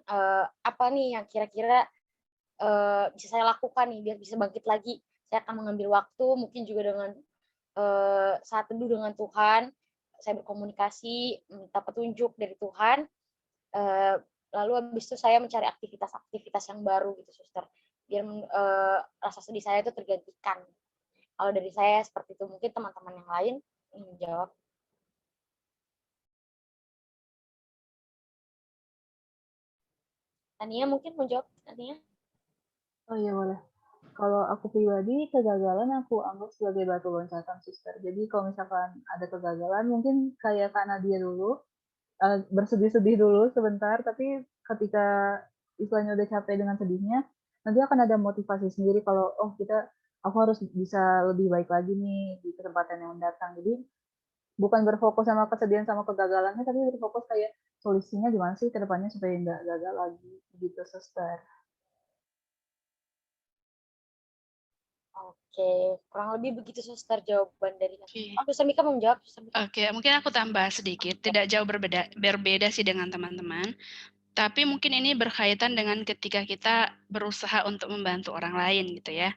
apa nih yang kira-kira bisa saya lakukan nih biar bisa bangkit lagi. Saya akan mengambil waktu mungkin juga dengan saat teduh dengan Tuhan. Saya berkomunikasi, minta petunjuk dari Tuhan. Lalu habis itu saya mencari aktivitas-aktivitas yang baru gitu, Suster. Biar rasa sedih saya itu tergantikan. Kalau dari saya seperti itu, mungkin teman-teman yang lain ingin jawab. Tania mungkin mau jawab, Tania? Oh iya boleh. Kalau aku pribadi, kegagalan aku anggap sebagai batu loncatan, Suster. Jadi kalau misalkan ada kegagalan, mungkin kayak Kak Nadia dulu, bersedih-sedih dulu sebentar, tapi ketika istilahnya udah capek dengan sedihnya, nanti akan ada motivasi sendiri kalau, oh aku harus bisa lebih baik lagi nih di kesempatan yang mendatang. Jadi bukan berfokus sama kesedihan sama kegagalannya, tapi berfokus kayak solusinya gimana sih ke depannya supaya nggak gagal lagi gitu, Suster. Oke, kurang lebih begitu, Suster, jawaban dari Oke. Suster Mika mau menjawab, Suster Mika? Oke, mungkin aku tambah sedikit, tidak jauh berbeda sih dengan teman-teman. Tapi mungkin ini berkaitan dengan ketika kita berusaha untuk membantu orang lain gitu ya.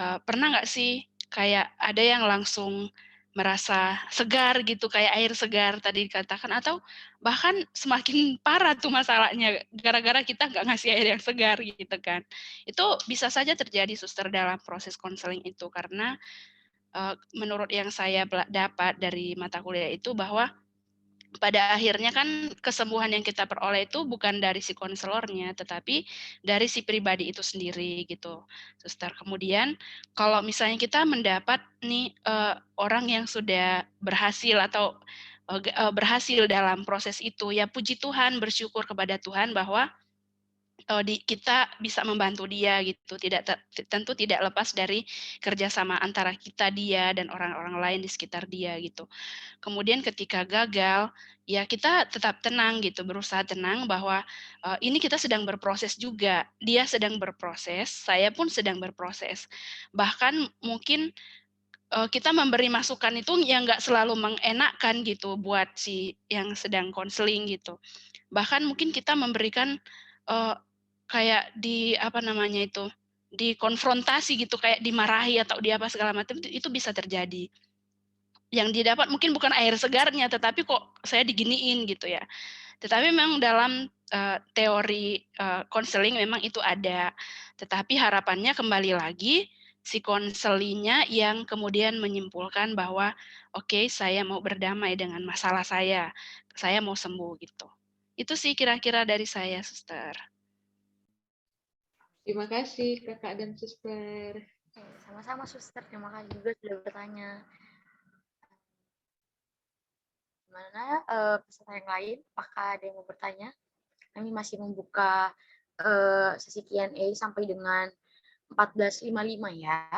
Pernah nggak sih kayak ada yang langsung merasa segar gitu, kayak air segar tadi dikatakan, atau bahkan semakin parah tuh masalahnya gara-gara kita nggak ngasih air yang segar gitu kan. Itu bisa saja terjadi, Suster, dalam proses konseling itu karena menurut yang saya dapat dari mata kuliah itu bahwa pada akhirnya kan kesembuhan yang kita peroleh itu bukan dari si konselornya, tetapi dari si pribadi itu sendiri gitu, Suster. Kemudian kalau misalnya kita mendapat nih orang yang sudah berhasil atau berhasil dalam proses itu, ya puji Tuhan, bersyukur kepada Tuhan bahwa kita bisa membantu dia gitu, tentu tidak lepas dari kerjasama antara kita, dia, dan orang-orang lain di sekitar dia gitu. Kemudian ketika gagal, ya kita tetap tenang gitu, berusaha tenang bahwa ini kita sedang berproses juga, dia sedang berproses, saya pun sedang berproses. Bahkan mungkin kita memberi masukan itu yang nggak selalu mengenakkan gitu buat si yang sedang konseling gitu. Bahkan mungkin kita memberikan kayak dikonfrontasi gitu, kayak dimarahi atau di apa segala macam, itu bisa terjadi. Yang didapat mungkin bukan air segarnya, tetapi kok saya diginiin gitu ya. Tetapi memang dalam teori konseling memang itu ada. Tetapi harapannya kembali lagi si konselingnya yang kemudian menyimpulkan bahwa oke, saya mau berdamai dengan masalah saya mau sembuh gitu. Itu sih kira-kira dari saya, Suster. Terima kasih kakak dan suster. Sama-sama, Suster. Terima kasih juga sudah bertanya. Gimana peserta yang lain? Apakah ada yang mau bertanya? Kami masih membuka sesi Q&A sampai dengan 14.55 ya.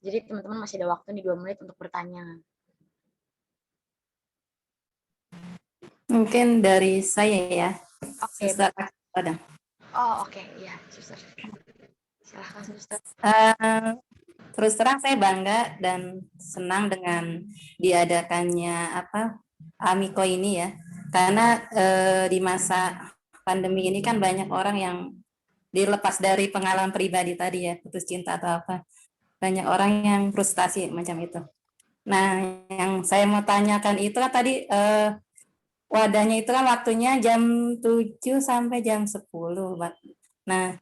Jadi teman-teman masih ada waktu nih 2 menit untuk bertanya. Mungkin dari saya ya. Oke. Suster. Oh, oke. Ya, Suster. Silahkan, Suster. Terus terang saya bangga dan senang dengan diadakannya Amiko ini ya. Karena di masa pandemi ini kan banyak orang yang dilepas dari pengalaman pribadi tadi ya, putus cinta atau apa. Banyak orang yang frustasi macam itu. Nah, yang saya mau tanyakan itu kan tadi wadahnya itu kan waktunya jam 7 sampai jam 10, Mbak. Nah,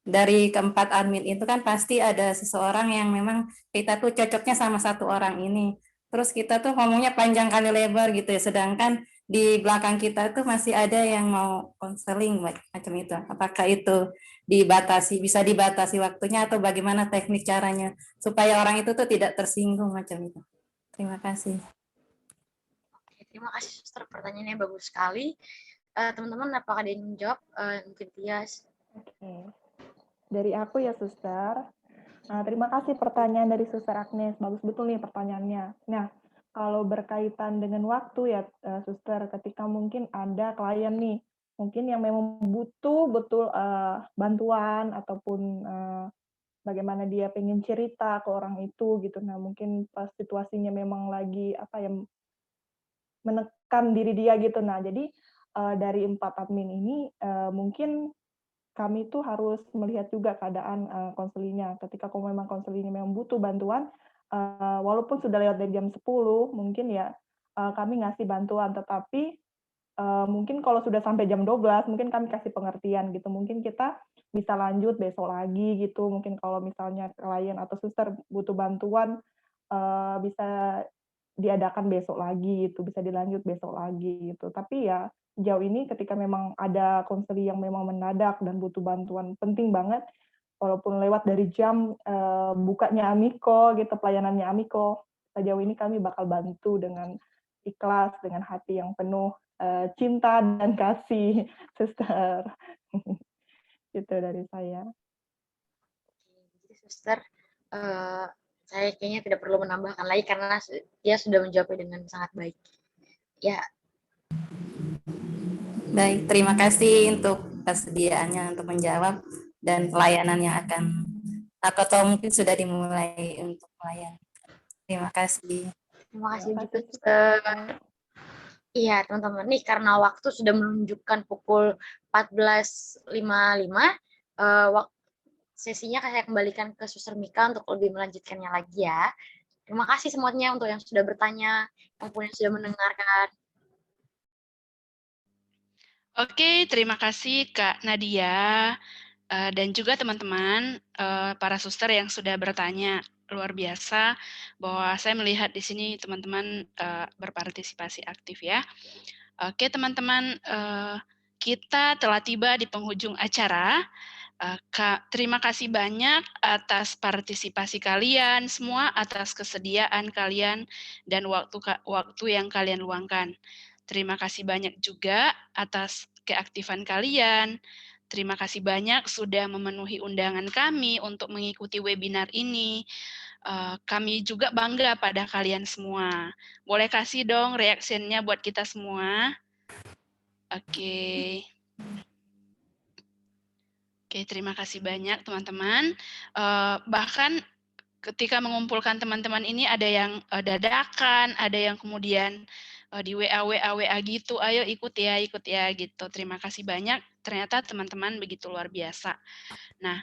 dari keempat admin itu kan pasti ada seseorang yang memang kita tuh cocoknya sama satu orang ini. Terus kita tuh ngomongnya panjang kali lebar gitu ya, sedangkan di belakang kita tuh masih ada yang mau konseling macam itu. Apakah itu bisa dibatasi waktunya atau bagaimana teknik caranya supaya orang itu tuh tidak tersinggung macam itu. Terima kasih. Oke, terima kasih Suster, pertanyaannya bagus sekali. Teman-teman, apakah ada yang menjawab? Mungkin Tias. Oke. Dari aku ya, Suster. Nah, terima kasih pertanyaan dari Suster Agnes. Bagus betul nih pertanyaannya. Nah, kalau berkaitan dengan waktu ya, Suster, ketika mungkin ada klien nih, mungkin yang memang butuh betul bantuan ataupun bagaimana dia pengen cerita ke orang itu gitu. Nah, mungkin pas situasinya memang lagi apa ya, menekan diri dia gitu. Nah, jadi dari 4 admin ini mungkin kami tuh harus melihat juga keadaan konselingnya. Ketika memang konselingnya memang butuh bantuan, walaupun sudah lewat dari jam 10, mungkin ya kami ngasih bantuan. Tetapi mungkin kalau sudah sampai jam 12, mungkin kami kasih pengertian gitu. Mungkin kita bisa lanjut besok lagi gitu. Mungkin kalau misalnya klien atau suster butuh bantuan, bisa diadakan besok lagi gitu, bisa dilanjut besok lagi gitu. Tapi ya sejauh ini ketika memang ada konseling yang memang mendadak dan butuh bantuan penting banget, walaupun lewat dari jam bukanya Amiko gitu, pelayanannya Amiko, sejauh ini kami bakal bantu dengan ikhlas, dengan hati yang penuh cinta dan kasih, Suster. Itu dari saya. Jadi Suster, saya kayaknya tidak perlu menambahkan lagi karena dia sudah menjawabnya dengan sangat baik. Ya. Baik, terima kasih untuk kesediaannya untuk menjawab dan pelayanan yang akan atau mungkin sudah dimulai untuk pelayan. Terima kasih. Terima kasih juga, Suster. Iya, teman-teman. Nih, karena waktu sudah menunjukkan pukul 14.55, sesinya saya kembalikan ke Suster Mika untuk lebih melanjutkannya lagi ya. Terima kasih semuanya untuk yang sudah bertanya, maupun yang sudah mendengarkan. Oke, terima kasih Kak Nadia dan juga teman-teman para suster yang sudah bertanya. Luar biasa bahwa saya melihat di sini teman-teman berpartisipasi aktif ya. Oke teman-teman, kita telah tiba di penghujung acara. Kak, terima kasih banyak atas partisipasi kalian semua, atas kesediaan kalian dan waktu yang kalian luangkan. Terima kasih banyak juga atas keaktifan kalian. Terima kasih banyak sudah memenuhi undangan kami untuk mengikuti webinar ini. Kami juga bangga pada kalian semua. Boleh kasih dong reaksinya buat kita semua. Oke. Oke, terima kasih banyak teman-teman. Bahkan ketika mengumpulkan teman-teman ini ada yang dadakan, ada yang kemudian di WA gitu, ayo ikut ya gitu. Terima kasih banyak. Ternyata teman-teman begitu luar biasa. Nah,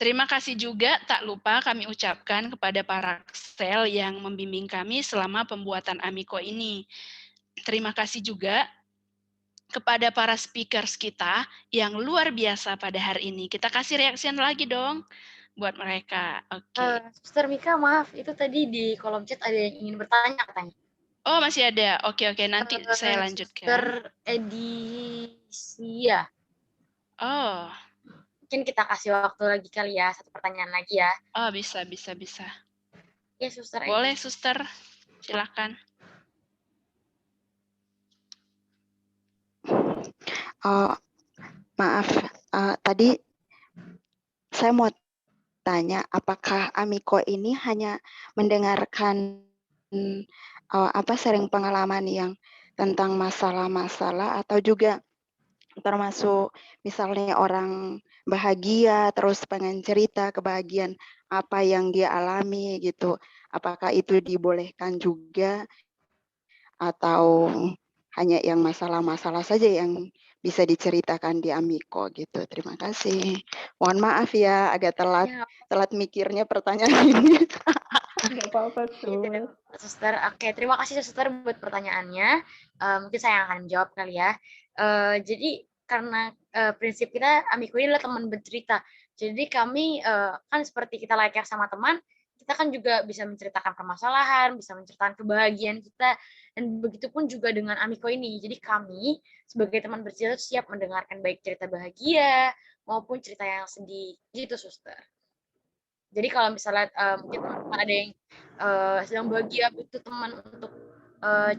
terima kasih juga tak lupa kami ucapkan kepada para Axel yang membimbing kami selama pembuatan Amiko ini. Terima kasih juga kepada para speakers kita yang luar biasa pada hari ini. Kita kasih reaksian lagi dong buat mereka. Oke. Suster Mika, maaf, itu tadi di kolom chat ada yang ingin bertanya katanya. Oh, masih ada. Oke, nanti saya lanjutkan. Suster Edisia. Oh. Mungkin kita kasih waktu lagi kali ya, satu pertanyaan lagi ya. Oh, bisa. Ya, Suster. Boleh, Suster. Silakan. Maaf, tadi saya mau tanya, apakah Amiko ini hanya mendengarkan sharing pengalaman yang tentang masalah-masalah atau juga termasuk misalnya orang bahagia terus pengen cerita kebahagiaan apa yang dia alami gitu, apakah itu dibolehkan juga atau hanya yang masalah-masalah saja yang bisa diceritakan di Amiko gitu. Terima kasih. Mohon maaf ya agak telat mikirnya pertanyaan ini. Nggak apa-apa, Sus. Suster. Oke, terima kasih Suster buat pertanyaannya. Mungkin saya yang akan menjawab kali ya. Jadi karena prinsip kita Amiko ini adalah teman bercerita. Jadi kami kan seperti kita layaknya sama teman, kita kan juga bisa menceritakan permasalahan, bisa menceritakan kebahagiaan kita, dan begitupun juga dengan Amiko ini. Jadi kami sebagai teman bercerita siap mendengarkan baik cerita bahagia maupun cerita yang sedih, gitu Suster. Jadi kalau misalnya mungkin teman-teman ada yang sedang bahagia butuh teman untuk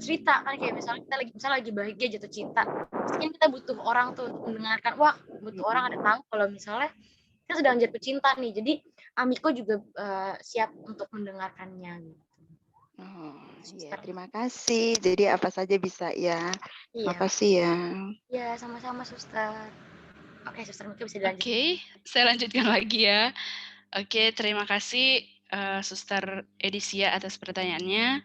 cerita kan kayak misalnya kita lagi bahagia jatuh cinta, pasti kan kita butuh orang tuh untuk mendengarkan. Wah, butuh orang ada tahu kalau misalnya kita sedang jatuh cinta nih. Jadi Amiko juga siap untuk mendengarkannya gitu. Oh, iya, terima kasih. Jadi apa saja bisa ya. Terima Iya. kasih ya. Iya, sama-sama Suster. Oke, Suster Mika bisa dilanjut. Oke, saya lanjutkan lagi ya. Oke, terima kasih Suster Edisia atas pertanyaannya.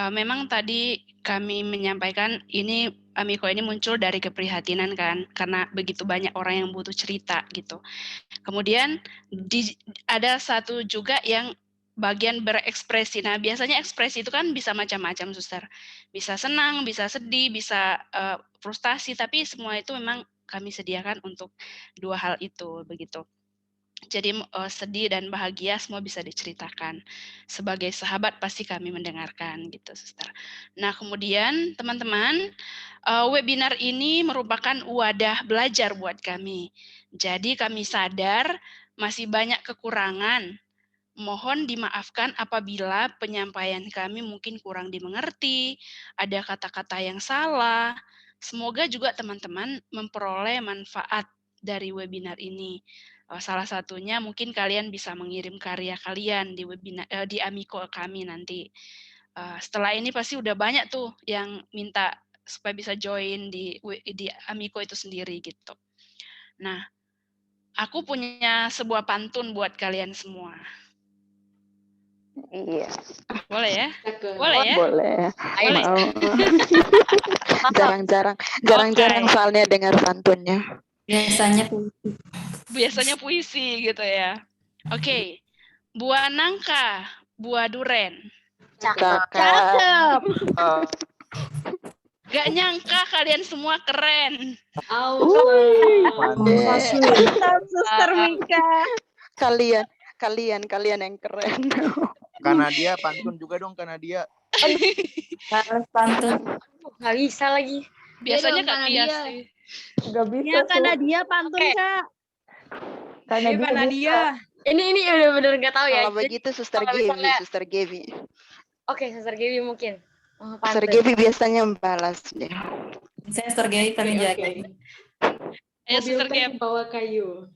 Memang tadi kami menyampaikan ini Amiko ini muncul dari keprihatinan kan, karena begitu banyak orang yang butuh cerita gitu. Kemudian ada satu juga yang bagian berekspresi. Nah, biasanya ekspresi itu kan bisa macam-macam, Suster. Bisa senang, bisa sedih, bisa frustasi, tapi semua itu memang kami sediakan untuk dua hal itu begitu. Jadi sedih dan bahagia semua bisa diceritakan. Sebagai sahabat pasti kami mendengarkan gitu, Suster. Nah, kemudian teman-teman, webinar ini merupakan wadah belajar buat kami. Jadi kami sadar masih banyak kekurangan. Mohon dimaafkan apabila penyampaian kami mungkin kurang dimengerti, ada kata-kata yang salah. Semoga juga teman-teman memperoleh manfaat dari webinar ini. Salah satunya mungkin kalian bisa mengirim karya kalian di webinar di Amiko kami nanti. Setelah ini pasti udah banyak tuh yang minta supaya bisa join di Amiko itu sendiri gitu. Nah, aku punya sebuah pantun buat kalian semua. Iya. Boleh ya? Cakep. Boleh ya? Boleh. Ayo, Mau. Jarang-jarang soalnya dengar pantunnya. Biasanya puisi gitu ya. Oke. Buah nangka, buah duren. Cakep. Gak nyangka kalian semua keren. Suster Mika. Kalian yang keren. Karena dia pantun juga dong, karena dia. Pantun. Nggak bisa lagi. Biasanya Kak Tia sih. Nggak bisa. Ya, karena dia pantun, Kak. Karena dia. Ini benar-benar nggak tahu ya. Kalau begitu Suster kalau Gaby, misalnya- Suster Gaby. Oke, Suster Gaby mungkin. Suster Gaby biasanya membalas dia. Saya Suster Gaby paling jaga. Ayo Suster Mobil Gaby. bawa kayu.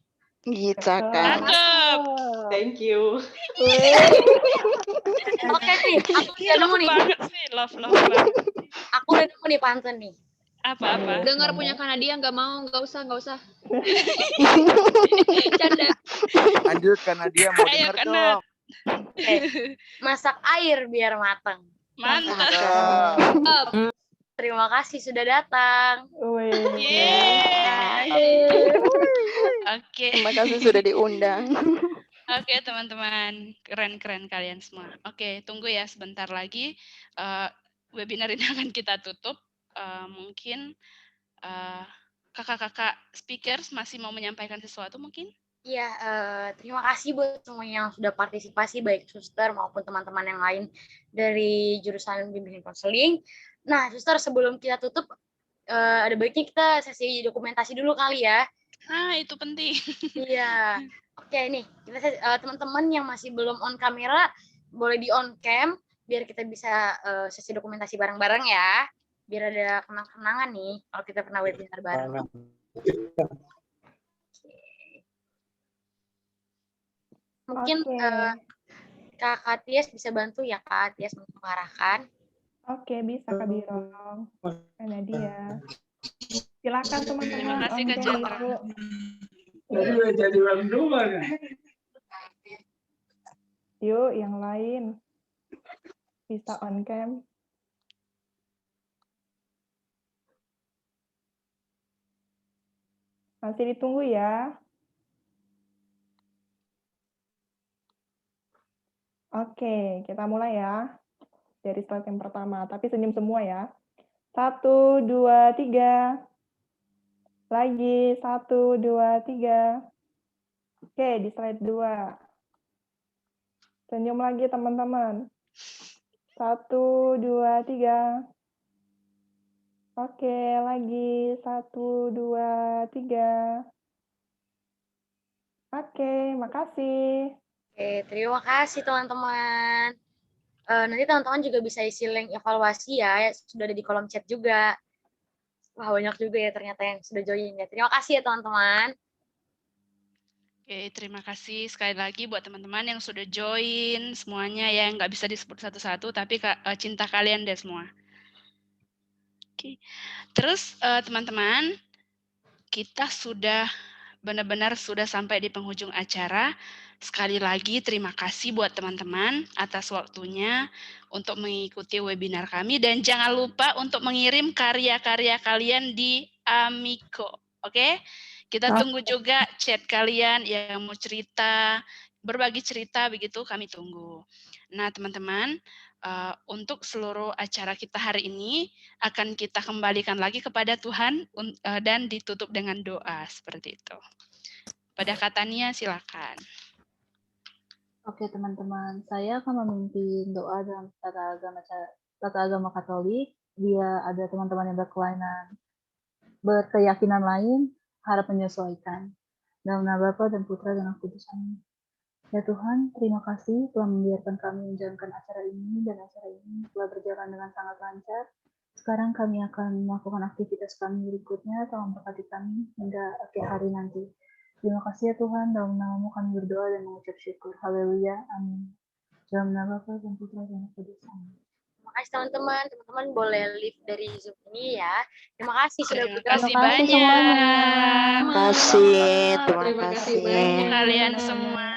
Gitu kan. Cakep. Thank you. Oke nih, aku udah nemu nih. Banget sih, love banget. Aku udah nemu nih pantun nih. Apa-apa? Dengar punya Kanadia nggak mau, nggak usah. Canda. Lanjut, karena dia mau Ayo, denger Kanat. dong. Masak air biar matang. Mantap. Terima kasih sudah datang. Oke. Terima kasih sudah diundang. Oke, teman-teman. Keren-keren kalian semua. Oke, tunggu ya sebentar lagi. Webinar ini akan kita tutup. Mungkin kakak-kakak speakers masih mau menyampaikan sesuatu mungkin? Iya, terima kasih buat semua yang sudah partisipasi, baik Suster maupun teman-teman yang lain dari jurusan bimbingan konseling. Nah, Suster, sebelum kita tutup, ada baiknya kita sesi dokumentasi dulu kali ya. Nah, itu penting. Iya. Oke, nih, kita teman-teman yang masih belum on kamera, boleh di on cam, biar kita bisa sesi dokumentasi bareng-bareng ya. Biar ada kenang-kenangan nih, kalau kita pernah webinar bareng. Mungkin Kak Tias bisa bantu ya, Kak Tias mengarahkan. Oke, bisa Kak Birong. Karena dia. Silakan teman-teman. Terima kasih Kak Chandra. Jadi orang rumah kan? Yuk, yang lain. Bisa on cam. Masih ditunggu ya. Oke, kita mulai ya. Dari slide yang pertama, tapi senyum semua ya. 1, 2, 3. Lagi, 1, 2, 3. Oke, di slide 2. Senyum lagi teman-teman. 1, 2, 3. Oke, lagi. 1, 2, 3. Oke, makasih. Oke, terima kasih teman-teman. Nanti teman-teman juga bisa isi link evaluasi ya, sudah ada di kolom chat juga. Wah, banyak juga ya ternyata yang sudah join ya. Terima kasih ya teman-teman. Oke, terima kasih sekali lagi buat teman-teman yang sudah join semuanya ya, nggak bisa disebut satu-satu, tapi cinta kalian deh semua. Oke, terus teman-teman, kita sudah benar-benar sudah sampai di penghujung acara. Sekali lagi terima kasih buat teman-teman atas waktunya untuk mengikuti webinar kami dan jangan lupa untuk mengirim karya-karya kalian di Amiko. Oke? Kita tunggu juga chat kalian yang mau cerita, berbagi cerita begitu kami tunggu. Nah, teman-teman, untuk seluruh acara kita hari ini akan kita kembalikan lagi kepada Tuhan dan ditutup dengan doa seperti itu. Pada katanya silakan. Oke teman-teman, saya akan memimpin doa dalam tata agama Katolik. Dia ada teman-teman yang berkeyakinan lain, harap menyesuaikan. Dalam nama Bapa dan Putra dan Roh Kudus. Amin. Ya Tuhan, terima kasih telah membiarkan kami menjalankan acara ini dan acara ini telah berjalan dengan sangat lancar. Sekarang kami akan melakukan aktivitas kami berikutnya, tolong berkati kami hingga akhir hari nanti. Terima kasih ya Tuhan, dalam nama-Mu kami berdoa dan mengucap syukur. Haleluya, amin. Dalam nama Bapa dan Putra dan Roh Kudus. Amin. Terima kasih teman-teman. Teman-teman boleh leave dari Zoom ini ya. Terima kasih sudah Terima kasih bergabung. banyak. Terima kasih banyak. Kalian semua.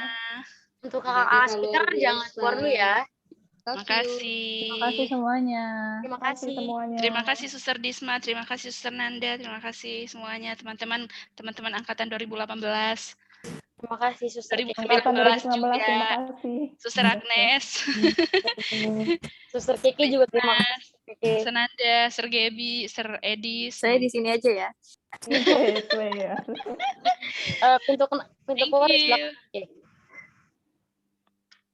Untuk kakak speaker jangan keluar dulu ya. Terima kasih. Terima kasih semuanya. Terima kasih semuanya. Terima kasih Suster Disma, terima kasih Suster Nanda, terima kasih semuanya teman-teman angkatan 2018. Terima kasih Suster Kiki. Angkatan 2019, juga. terima kasih. Suster Agnes. Suster Kiki juga terima kasih. Suster Nanda, Sir Gaby, Sir Edis. Saya di sini aja ya. Pintu keluar di sebelah.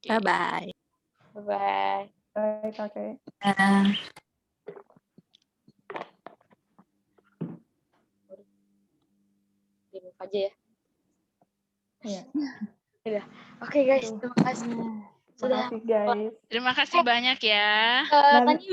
Bye-bye. Bye-bye. Baik, oke. Dibuka aja ya. Iya. Udah. Oke guys, terima kasih. Terima kasih guys. Terima kasih banyak ya. Tadi